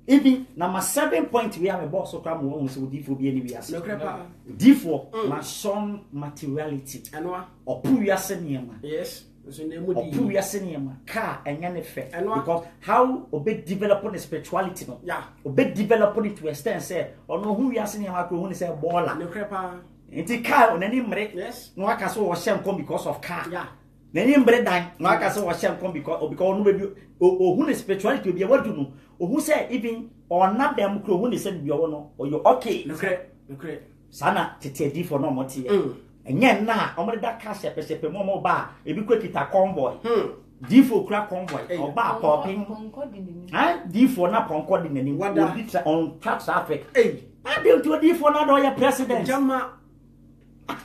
Even na my 7 point we have a boss so come won so odifo bia ni wi ase. No crepa. Odifo na son materiality. Enoa. Opu wi ase niema. Yes. So na mu di. Opu wi ase niema. Ka enya ne fe. Because how obe develop the spirituality no. Yeah. Obe develop it to extent say ono hu wi ase niema ko hu ni say baller. No crepa. Inti car onani mre. Yes. No aka so wo shem come because of car. Yeah. Nani mbre dan no aka so wo shem come because no be hu ni spirituality obi e wadu no. Ohu say even ona dem kro hu ni say bi owo no o you okay. No cre. Sana tete di for no motie. Enye na omre da ka shepe mo ba ebi kwa kita convoy. Di for kra convoy. Oba popin. Di for na ponko di nani. Obi on track traffic. I don't do di for na do your president. Jama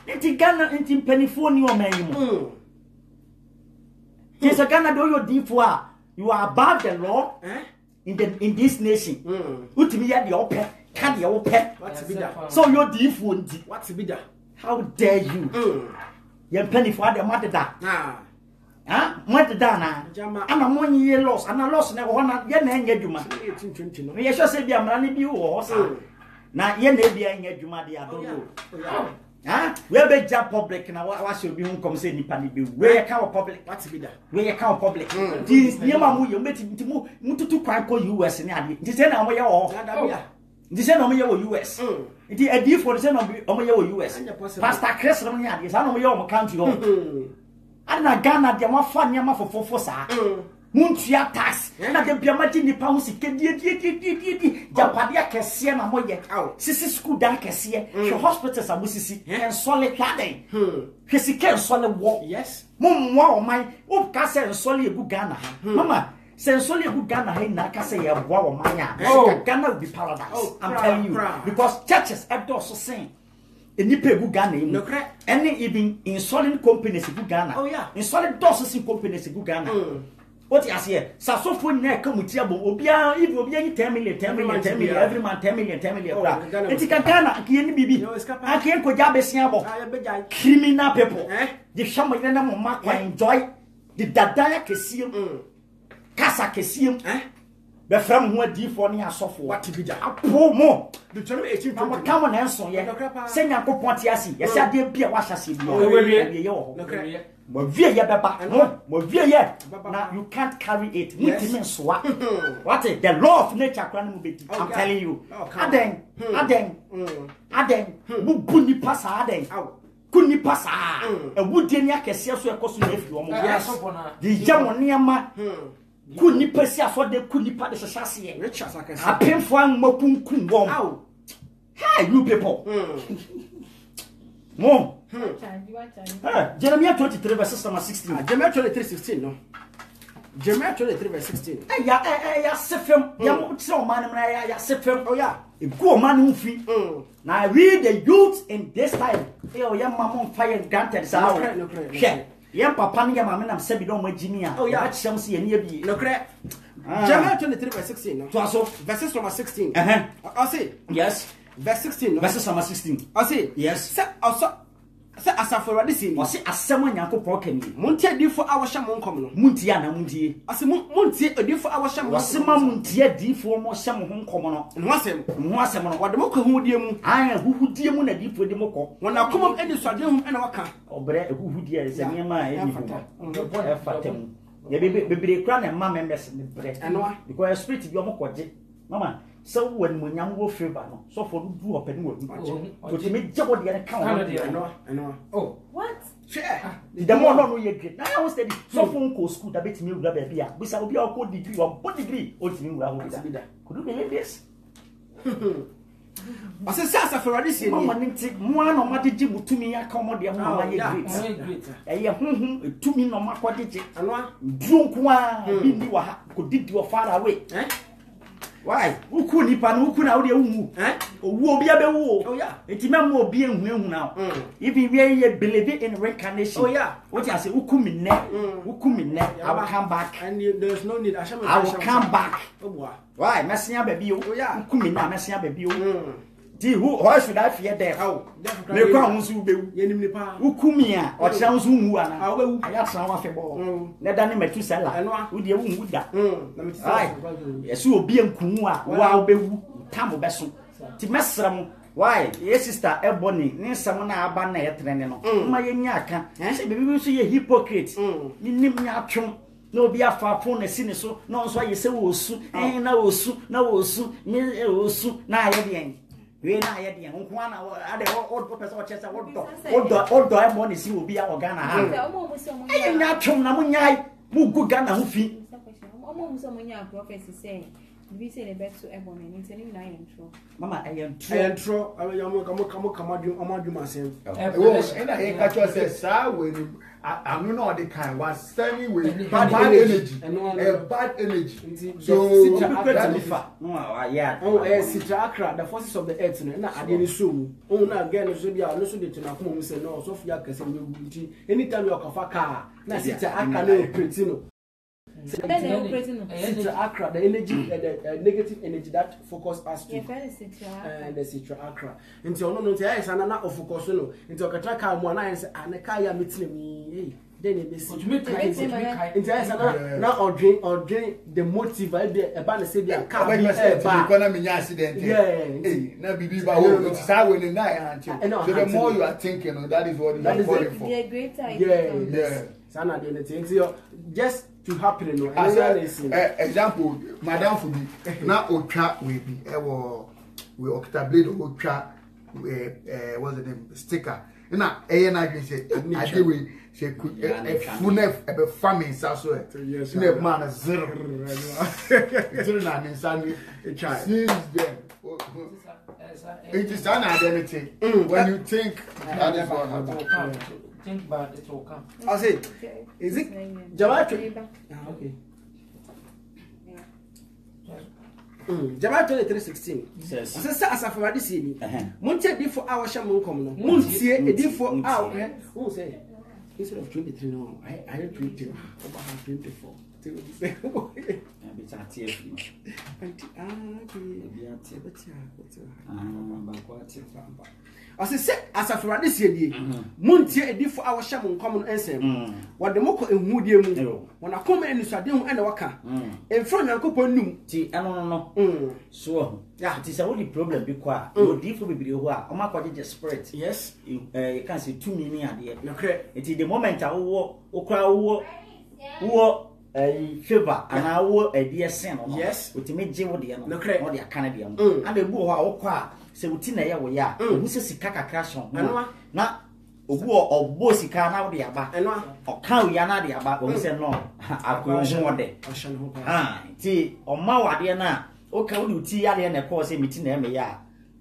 Inti Ghana inti penifo ni o man. Yes, Ghana do your di for you are above the law. In this nation. Utimi ya the open. Can you open? What's be that? So your di for ndi. What's be that? How dare you? You penny for the mother da. Mother da na. Ana money ye loss. Ana loss na ho na ye na enya dwuma. 1820 no. Ye sure say bia mra ne bi wo sa. Na ye na bia enya dwuma de adoro. We be ja public na wa show bi hun come say nipa ne be. We ye ka public. What's be that? We ye ka public. This niema mu ye meti mu mututu kwan ko US ne ade. Nti say na mo ye wo. Nti say na mo ye wo US. Nti adi for say na mo ye wo US. Pastor Chris no nya ade. Say na mo ye wo country ho. Ana Ghana de ma fa niema fofofo sa. Muntua tax na de bia magi nipa ho sike die japade akese na moye sisi school dan kese hwe hospitals abusisi en solid hwaden hwe sike en solid wo Yes. Mumwa o man o ka se en solid egu Ghana mama se en solid egu Ghana he na ka se ye boa o man ya Ghana will be paradise. I'm telling you because churches outdoors so sing enipa egu Ghana emu any even installing companies egu Ghana installing doors in companies egu Ghana. What you say? Sasofo na kamutia bo obia if obia ni 10 million every man 10 million. Enti Ghana kiye ni bibi. Ake ko ja besia bo. Criminal people. The shamo ina na mama kwa enjoy the dadaya kesiem. Kasa kesiem. Be from ho adi for ni asofo. What be that? Apo mo. The 1820. Na come on enso ye. Se nyankopon ti ase. Ye sa de bia wa hyase bia. We yo. No Mo vie ye beba. Mo vie ye. Now you can't carry it. What is the law of nature? I'm telling you. Aden. Bu buni pasa aden. Kuni pasa. E wudi ni akese so ekoso na efi omo. Di jamo niama. Kuni pesi afode kuni pa de sasase ye. Richard akese. Apemfo anmakunkun wom. Hey you people. Mo. Jeremiah 23 verse 16. Jeremiah 23:16 no. Jeremiah 23 verse 16. Ya sefem. Ya mo tse o man na ya sefem. Oh ya. E go man hu fi. Now read the youth in this time. O ya mamon fire granted sa. Hwe. Ya papa ne ya mama na se bi don magini a. Ya chem se ye ne bi. No cre. Jeremiah 23 verse 16 no. To so verses from 16. I say yes. Verse 16 no. Verses from 16. I say yes. Say also say asafo rade sin. O se asem Nyankopon kani. Munti adifo awosha mo nkom no. Munti ana munti. Ase munti adifo awosha mo. Wasema munti adifo mo hye mo nkom no. No asem no. Wade mo ko hudie mu. Aya huhudie mu na adifo de mo ko. Wona komam edi sode hum ena waka. Obre huhudie se niema edi hu. E fatem. Ye bebe kra na ma members ne bre. Enoa. Because spirit bi o mo koje. Mama so when munyam wo favor no so for do open wo to ti me jabo de na kan no oh what share the more no ye great na I was steady so for go school that bet me wura ba bia bisa obi a ko degree o bo degree o ti me wura ho da could you believe this Ase sa asafurade sie mama nti mo ana ma de mutumi aka mo de mo ma ye great eye honhom etumi no ma kodege ano a duro nko a bi ni wa ha ko didi wa far away why uku nipa no uku na wo de wu owu obi abewu oh yeah enti mem obi ehunu na even we ye believe in reincarnation oh yeah what you say uku mi ne I will come back and there's no need I will come back oh boy why mesia baby oh yeah uku mi na mesia baby why should I fear death how me kwa hunsu bewu yenim ni pa ukumi a ochira hunsu hu ana awu aya tra wa febo ne da ne metu sala wo de wu da na me ti yesu obi enku a wa obewu tam beso ti mesram why yes sister ebony ne nsam na aba na yetrene no ma yenya aka se bebi so ye hypocrite ni nim nya atwom na obi afafo na si ne so na onso ayese wo su na wo su ni osu na aye we na ye de nko ana ade o person o chesa o mo ni si obi a Ghana ha e nya twom na mo nyai mu gu Ghana ho fi o mo muso mo nya prophecy say we say the best to ebony ni teni na intro mama I intro come adwuma sem and I catch us say when I'm not the kind was standing with bad energy bad energy so yeah Sitra Accra the forces of the earth na ade ni so mu na again so bia no so de tuna ko mu say no so fia kase me gu anytime you kafa car na Sitra Accra na operate no Sitra Accra, the energy, the negative energy that focus us to the Sitra Accra. Until no, is another of focus. No, until Kataka, one eye and Anakaya meets me. Then it is now or drink the motive about the city economy accident. Yeah, now be it's how when the night. So the more you are thinking, that is what you are falling for. Yeah, great idea. Yeah. Sana the anything. Just to happen, no. Example, Madam Fubi, now Ocha will be we octablade Ocha, what's the name? Sticker. Now, I say, I do we say, Funef, a famine, so yes, man, zero. Since then, it is an identity. When you think that is what happened. Think about it will come. I say, is it Jamato? Okay. Jamato 316. Says, as a for this evening, Monte before our shaman come no. Monte a before our who say instead of 23 no, I 20 about 24. As I said, as a for this year, Monte a before our shaman common answer. What the moko and woodium when I come in the Sadum and a waka in front of Coponum. No. So, yeah, it is a only problem because you different with you are a spirit. Yes, you can't see 2 million idea. It is the moment I walk favor and I will a dear son. Yes, with me, Jim, or the Canadian. And the boy say, Utina, we are, who says Kaka crash on. Now, or bossy car now the abba, or cow yana the abba, or say no, I go one day. Ah, tea or Mawa dear now. Okay, you tea and a course in meeting them, yeah.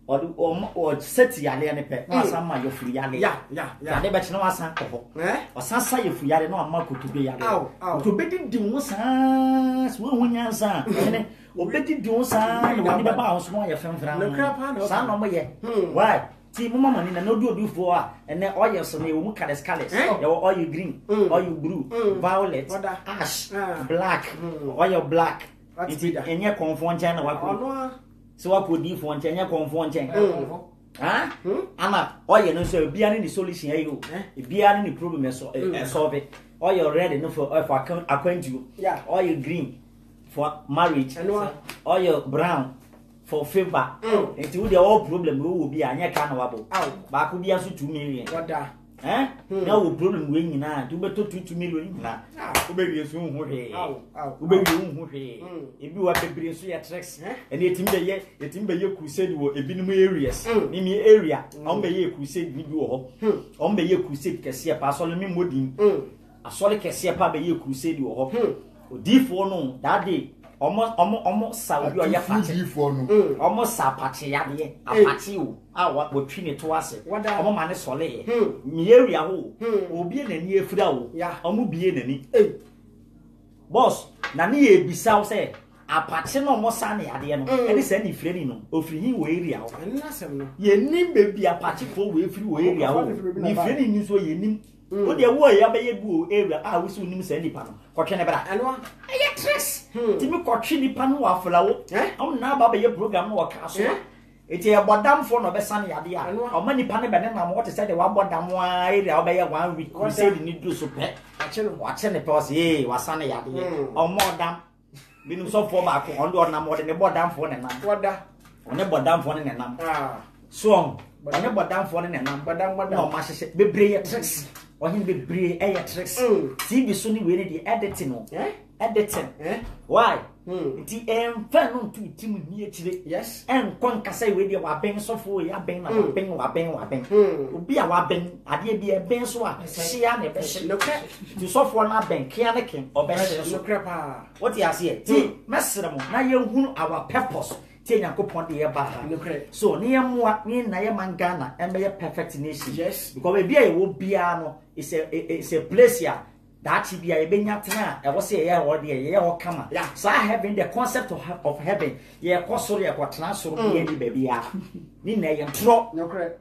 Or set Yalian pet, some your free Yali. Yeah, they bet no as alcohol. Or some say if we are no Marco to be out. To bet it do sans when you answer. Or bet it do sans, one about small your friend. No crap, son no more yet. Why? See, Mamma, no do for and then all your son, you look at the scholars, or you green, or you blue, violet, ash, black, or your black. It's in your conform channel. So I could do for one channel conform channel. Ah, Anna, all you know, so be any solution. You be any problem, solve it. All you're ready enough for if I can acquaint you. Yeah, all you green for marriage, all your brown for favor. Until the whole problem will be a near carnival. But could be also 2 million. What that? No problem winning now. Do better 2 million now. Baby, soon, baby, if you are baby, so your tracks, and yet in the year, it in the crusade were a binum areas. In the area, on the year crusade video, on the year crusade, Cassia pass on me wooding. A solid Cassia Paba year crusade or D4 no, that day. omo saudi oya pache for no omo sa pache ya de apache o a wo twi ne to ase omo ma ne sole ye mi area ho obi na ni efura o omo bie na ni boss na ni e bisa say apache no mo sa ne ade no e de say ni fire ni no ofiri hin wo area o nasem no ye nim be bia apache fo wo efiri wo area o ni fire ni so ye nim o de wo ya be ye bu area a wo so nim say nipa no kotwe ne bra eno aye tres ti mi kotwe nipa no afla wo am na ba be ye program no waka so eti e bodam fo no be san ya de a o ma nipa ne be ne na mo te say de wa bodam a area o be ye 1 week we say ni do so pe wa che ne pause eh wa san ya de o mo dam binu so for ba ko on do na mo de ne bodam fo ne nam wada one bodam fo ne nam so one bodam fo ne nam bodam no ma hye bebre ye tricks o hin bebre e ye tricks tv so ni we ne the editing no editing why ti fa no to tim ni akire yes en kon kasa we de wa ben so fo ya ben na wa ben obi a wa ben ade bi e ben so a hia ne be hye look ti so fo na ben kia ne ken o be hye so look pa what you see ti mesere mo na ye hunu our purpose ti Nyankopon de ye ba ha so ne ye moa ni na ye mangana en be ye perfect nation yes because be ye wo bia no is a place here that be a benya tena e wo say ye wo de ye wo kama so having the concept of heaven ye kosoro ye kwatena soro ye ni bebia ni na ye ntro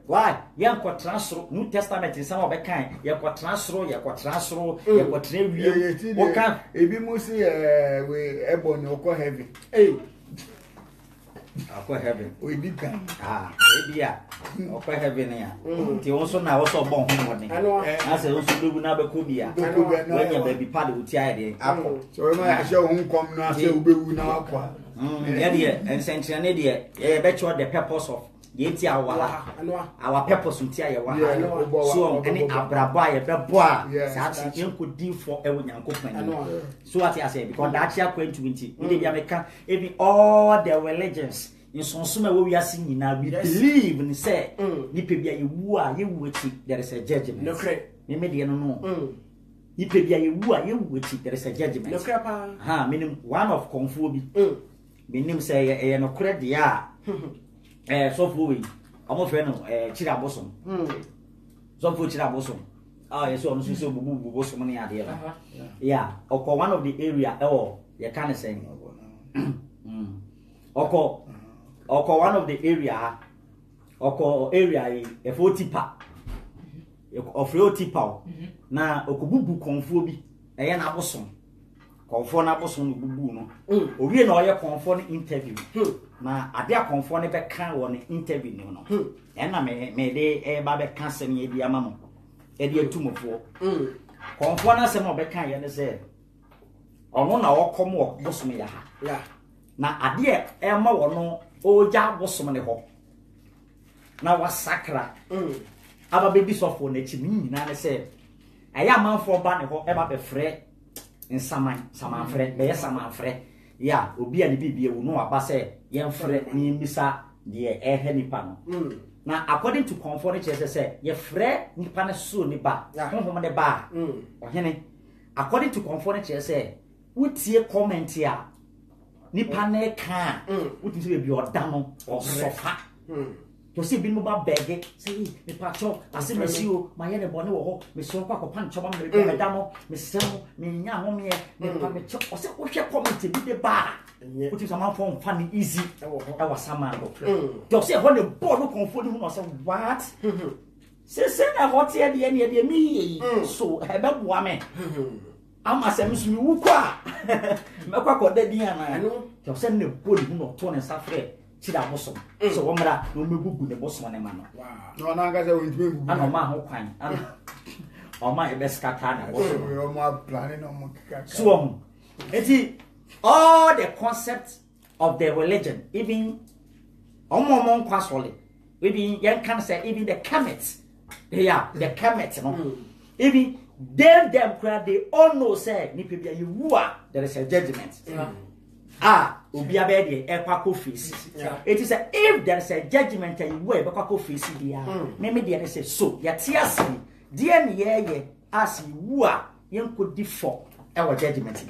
why ye kwatena soro New Testament in some of the kind ye kwatena soro ye kwatena wie wo kan ebi mu si we ebo ni okọ heaven akọ heaven we di kan ebia okọ heaven ya ti won so na wo so bon ho woni na se won so dogu na be ko bia when you baby pad wo ti aye akọ so we ma se ho nkom na se wo bewu na akọ ya de ensentia ne de e be cho the purpose of ye ti awala our purpose ntia ye wa so any abrabo ye be bo a sa ti enkodi for ewo Nyankopon so what I say because that year 2020 we dey America even all the religions in sonsoma we are seeing na we believe in say ni pe bia ye wu a ye wu echi there is a judgment no cre me de no ni pe bia ye wu a ye wu echi there is a judgment no cre pa ha meaning one of konfo bi menim say ye no cre dia so for we amo fe no chira bosom so for chira bosom yes so no so bubu bosom ne ade la yeah oko one of the area you can say oko one of the area e for tipa ofre tipa na okobubu konfo bi eye na bosom konfo na bosom no bubu no owie na oye konfo no interview na ade akonfo ne be kan wo ne interview ni no na me de ba be kan sem ye di ama mo e de atumofo konfo na sem obe kan ye ne se ono na wokom wo bosom ya ha na ade e ma wo no oja bosom ne ho na wasakra aba be bisofo na chi nyina ne se aya manfo ba ne ho e ba be frɛ saman frɛ be saman frɛ ya obi ani bibie wo no aba se ye frɛ ni mbisa de ehe nipa no na according to comfort che say ye frɛ nipa ne so ni ba honhom ne ba ohene according to comfort che say wutie comment ya nipa ne ka wutie se bi oda no osofa to see bi mo ba beg say me pacho ase mesio ma ye ne bone wo ho me so kwa kopa nchoba me be da no me semo me nya ho me me pa me cho o se wo hwe comment bi de ba wutie sama form fan easy e wa sama no to see ho ne bo no comfort no say what se na hot ye de me so e be boa me ama se me so mi wu kwa me kwa ko da din ana to se ne bo ni no to ne safre chida bosom so wo mra no megugu ne bosom ne ma no no na ga se wo ntime gugu ana ma ho kwan ana o ma e be skata na bosom yo ma plan no mo kaka so eti all the concepts of the religion even omo nkwa sole even yan can say even the Kemets the Kemets no even them crowd they all know say ni pebia you there is a judgment obi abede e kwako face it is if there is a judgment and you e kwako face dia me dey say so ya tiase dia ne ye as you yenko di for e wa judgment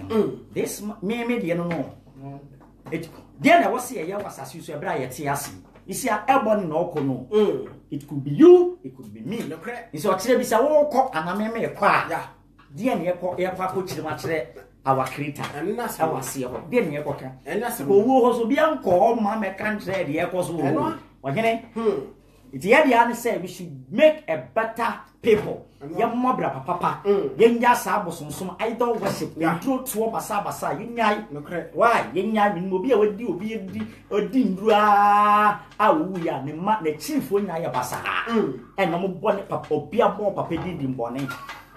this me dey no Then I was here, ya was as you say, Brian Tiasi. You see, everybody no kono. It could be you, it could be me. It's what say, bisa walk and I may qua. Yeah. Then you call air coach the match our creator. And that's how I see her. Then you walk. And that's who also be uncle, Mamma can't say the airports. What can I? It's the idea say we should make a better people. Young mobra papa. Young Yasabos some idol worship. True to Basa, Yinyai. Why? Yinyai will be a deal be a dindra. Awuya, the chief when I basa. And no bonnet papa, be a more papa did in bonnet.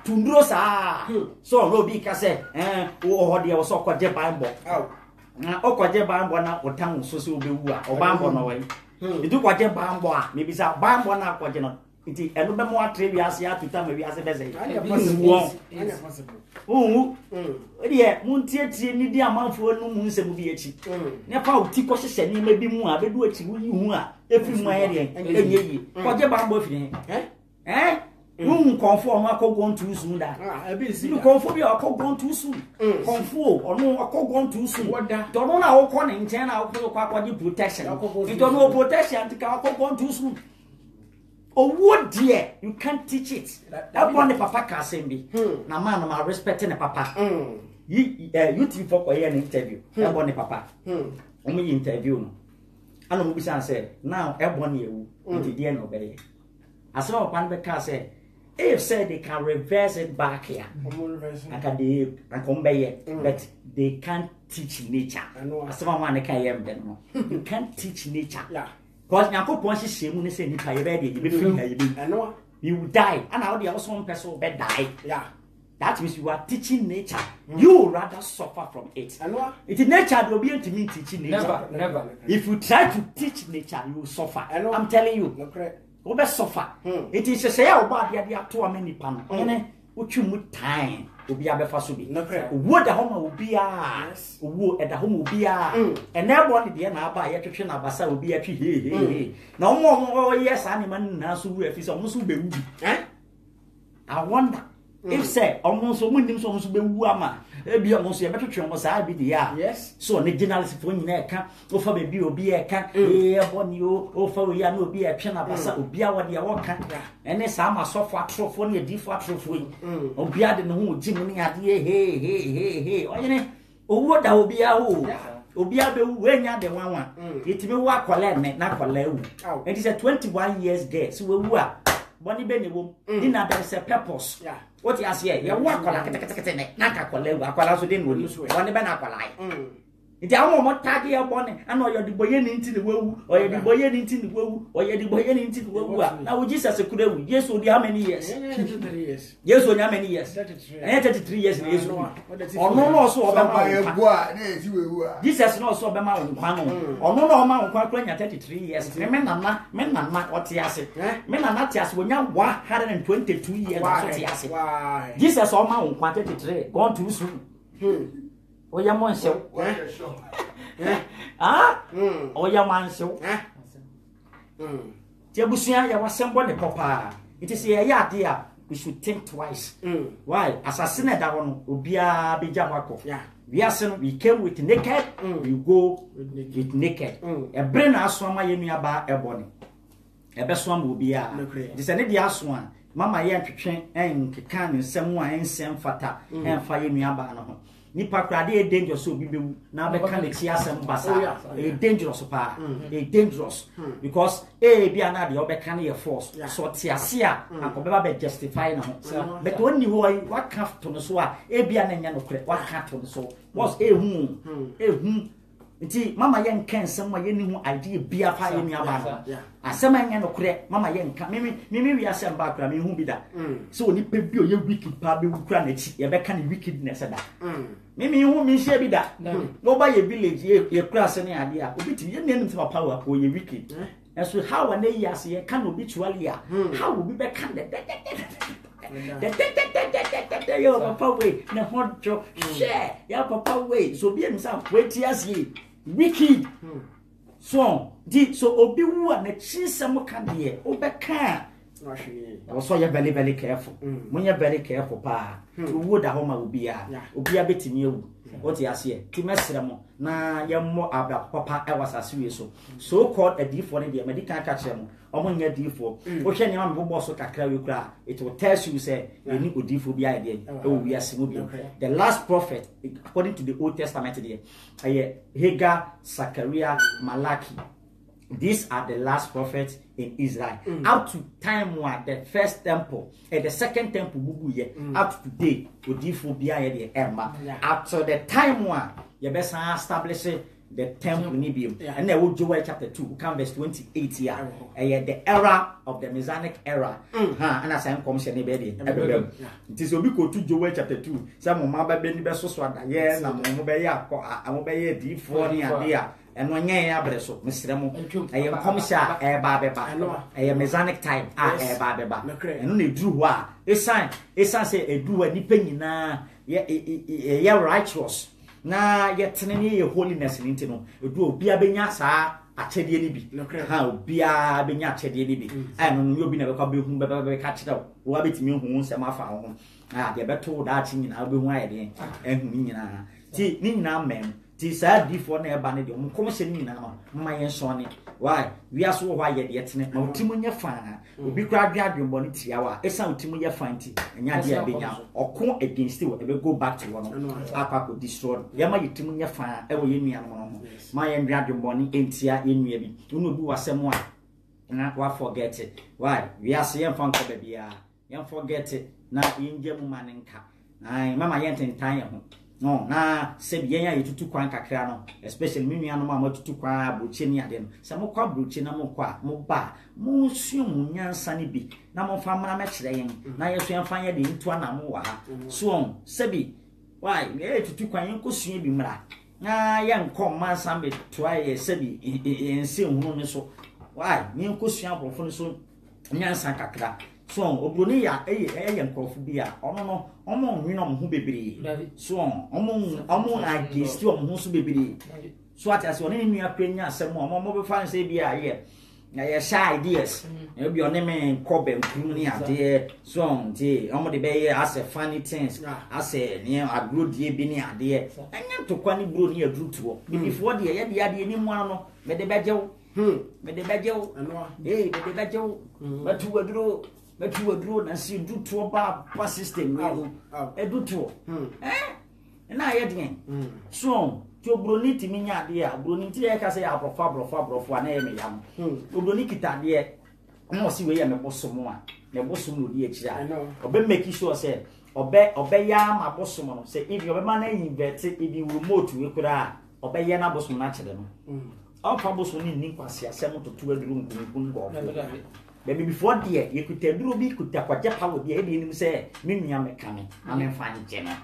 Tundrosa. So Robika said, oh, there was so called Jebambo. Oh, Jebambo now or town so be or Bambo away. You do what Jebambo, maybe it's a Bambo now, what you know. It is a little more trivia to tell me as a best. Oh, yeah, Muntia, need the amount for no moons and be a cheap. Never Tico said, maybe more, but do it you are every Monday. What Jebambo, eh? You conform, I call gone too soon. That you conform, you are gone too soon. Conform or no, I call gone too soon. What that? Don't know how calling 10 hours for you protection. You don't know protection to call gone too soon. Oh, what dear, you can't teach it. That one the papa can say me. Now, man, I'm respecting the papa. You think for an interview. That one the papa. Only interview. I know what say. Now, everyone you into the end of it. I saw one the say. If said they can reverse it back here, I can come back here, but they can't teach nature. I saw one can you can't teach nature. Because now, once you see when you say you ready, you will you die, and now the other one person will die. Yeah, that means you are teaching nature. You would rather suffer from it. It is nature will be able to mean teaching nature. Never. If you try to teach nature, you will suffer. I'm telling you. Go best suffer. It is a say about the other 2 many pan. What you would time will be a befasubi. Would the home will be a wood at the home will be a and everybody the end by a kitchen of Bassa will be a tree. No more, yes, animal now, so if it's almost be. I wonder if say almost so many songs be woman. Be almost a better chum was I be the yes. So the generalist for you can offer baby will be a can, one you offer ya no be a channel bassa will be our dear walker. And then some are software trophy, a default trophy. Or be adding who Jimmy had hey. Oh, what that will be a who. Obiabe when ya the one. It may work collect, not collect. It is a 21 years girl, so we were. Bonnie Benny womb, dinner there is a purpose. Yeah. What you say? You walk like a Naka Colewa, Colasso didn't lose one Benacoli. It's our more taggy up on it, and or you're the boy into the woo, or you're the boy into the woo, or you're the boy into the woo. Now, we just as a could yes, or how many years? Yes, or how many years? 33 years. Or no, also about this has not so about or no amount of 33 years. Men are not what he has. Men are not just when you're 122 years. This has all my 123 gone too soon. Oh, your man show. Ah? Oh, your man show. Jabusia, was somebody, papa. It is a yard, we should think twice. Why? As a sinner, that one will be a bijamako. Yeah. We came with naked, we go with naked. A brain as one, my about a bonny. A best one will be a. This an idiot one. Mama, yan to train and can someone and send fata and fire me about. Nipa krade dangerous so be na be kan the asem basa dangerous pa dangerous because bia na de obeka na your force so tiase a akobeba be justify na ho but when you what can't to no so a bia na nya no kre what can't to so was hu nti mama yen kan sem a yeni hu idea bia fa yeni aba asem anya no kre mama yen kan mimi wi asem ba kra me hu bi da so ni pe bi o ye wicked pa be wukra na chi ye be kan wickedness da mimi hu mi share bi da no ba ye village ye kra se ne ade a obi ti ye nenu se papa wa ko ye wicked and so how an years ye kan obitually a how will be kan the yo papa way na hot job share ya papa way so be himself wait years ye wicked so obi wu na chisem kan de obeka also you're very, very careful. When you're very careful, pa, to wood a home will be a bit in you. What you say, Timesremo, na more about papa, I was a serious so called a D4 in the medical catch them, or when you're D4. Ocean young boss of Kakra, it will tell you, say, you need to D4 be idea. Oh, we are Simubi. The last prophet, according to the Old Testament, Hagar, Zachariah, Malachi. These are the last prophets in Israel. Up to time one, the first temple and the second temple, up to today, up to the time one, you best establish the temple Nibium. And then we'll Joel chapter 2, come verse 28 here. The era of the Messianic era. And as I'm commissioning anybody. It is a week or two Joel chapter 2. Some of my baby vessels are there, and I'm obey D4 and when you are so, Mr. I am Commissioner Baba, I am Messianic time, Baba, and only drew wa. A sign say a do any penny na, yeah, righteous. Na yet your holiness in Intino, you do be a benyasa, a chedibi, how be a benyat chedibi, and you'll be never come whom Baba catch it up, what it means who some of our home. The better that in I'll be wide and Nina. See, Nina, ma'am. Sad before near Bandy, commission now, my sonny. Why, we are so wired yet, Timonia Fana, will be crab your bonnet hour, a sound Timonia Fanti, and Yadia Binya, or come against you, and will go back to one. Papa could destroy Yama Timonia Fana, ever in me, my and grab your bonnet ain't here in me. You know, do a someone, and I forget it. Why, we are seeing fun for baby, you forget it, now in German and cap. I, Mamma yet in time. No, na said yenya yutu kwan kakra no, especially me nua no ma matutu kwan abroche ni ade no. Se mo kwa abroche na mo kwa mo ba, mo suo mo nyansa ni bi. Na mo fa mra me kire yen. Na yeso yan fa ye de ntu ana mo wa ha. So, sebi, why, ye tutu kwan yen ko suo bi mra. Na ye nko mansa me toa ye sebi ense hunu ni so. Why, me nko suo abrofo ni so nyansa kakra. So, obroni ya nkrofo bia ono no omo nwina omho bebere so omo agesti omho so bebere so atase oni nua prenya asem omo be fan say bia ye shy ideas e bi oni me kobem krum ni ade so nti omo de be ye as funny things as ne agro die bi ni ade enya to kwani bro ni adru tuo before de ye de ade ni mu ano me de bejew me de bejew me de bejew batu adro But you were grown and see do to a system. A do to and I again. So, to Bruniti Minia, dear, Bruniti, I can say, I'll fabro for an enemy young. Brunikita, dear, no see where I'm a bosom one. The bosom will be a child. Obey make sure, say, obey yam, a bosom. Say, if your money inverted, if you will move to Ukura, obey yana bosom naturally. All troubles will need Nipasia, 7 to 2 room. Baby before dear, you could tell Ruby could tap what Japa would be able say, Mimia mechanic, I'm fine general.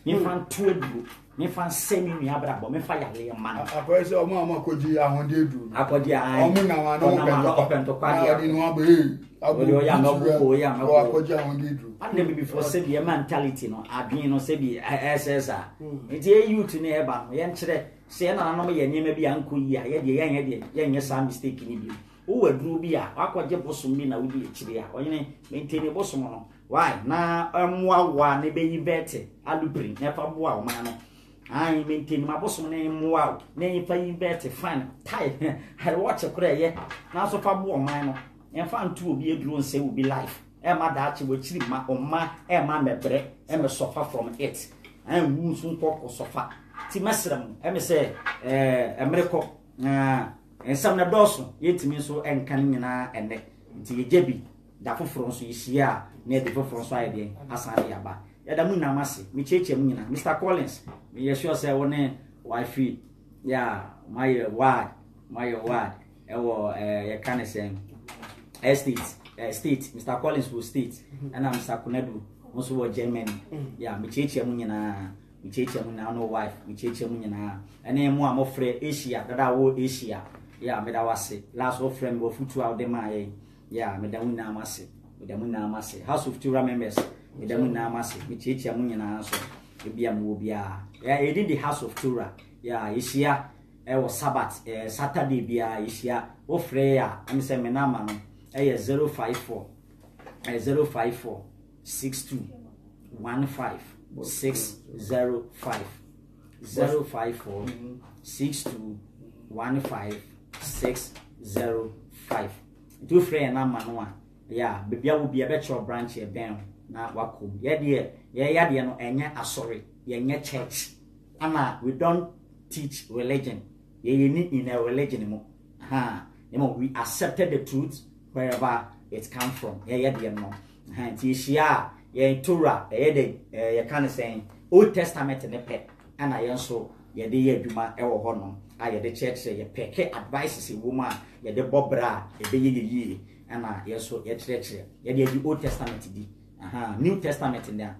Me fan 2 group, me fan semi me abra, me fire a man. I press your mamma could you on the do. I could ya open to Quadia in one way. I will young or could you on the do. I never before said your mentality, no, I be no Sebi SSR. It's a you to neighbor, Yantre, say, I know me, and you may be uncle, yeah, young, some mistake in you. Who a drubia, aqua jeposumina would be a chilia, or you maintain a bosom. Why, now, one, a baby betty, I'll bring, never wow, man. I maintain my bosom name, wow, name playing betty, fine, tight, had watch a cray, now so far more minor, and found 2 be a drone say will be life. Emma Dachi will chili ma or ma, Emma me bread, Emma suffer from it, and wound soon talk or sofa. Timesram, Emma say, a miracle, and some na doso yet me so en kan nyina ene nti ye jebi da foforo so yisia na de foforo so ayede asare yaba ya da mu na mase me cheche mu nyina Mr Collins me ye sure say woni wife ya my word e wo ye kan say state Mr Collins will state and I'm Mr Kunadu also wo Germany ya me cheche mu nyina me cheche mu na no wife me cheche mu nyina ene mu amofre Asia dada wo Asia. Yeah, me da wase. Last of friend go futu out dem aye. Yeah, me da wuna amase. Me da wuna amase. House of Tura members. Me da wuna amase. Me cheche mu nyina so. E bia mu obia. Yeah, e di the House of Tura. Yeah, Asia e was Sabbath, Saturday bia Asia. O frey ya, am say me na ma no. E 054 054 62 15 605 054 62 15 605 two friend na mano a ya bebia wo bia be church branch e ben na wakom ye de no enya asori ye nya church ama we don't teach religion ye ni in a religion mo we accepted the truth wherever it come from ye de no ti shia ye Torah ye can say Old Testament ne pe ana ye nso ye de ye adwuma e wo ho no a ye de church ye peke advices e woman ye de bobra e be ye ana ye so ye church ye de Old Testament di New Testament nda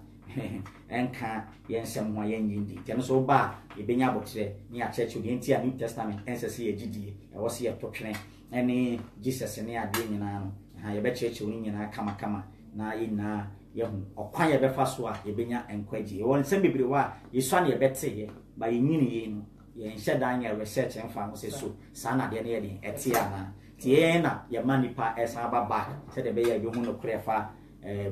enka ye nsem ho ye nyindi te no so ba ye benya abotre ni a church o enti a New Testament ensese ye gidie e wo se ye totwene ene Jesus ne ade nyina no ye be church o nyina kama na ina ye hu okwan ye be fa so a ye benya enkwaji ye won nsem bebre wa ye so na ye bete ye ba ye nyini ye no ye nhye dan ye research enfa ho se so sa na de ne ye de etia na tie na ye manipa esa baba se de be ye bi hu no krefa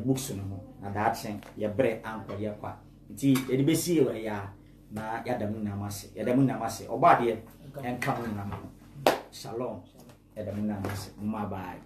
books no na da achen ye bre anko ye kwa nti ye de be si ye ya na ya da mu na mase oba de enka mu na ma shalom ya da mu na mase mu bye.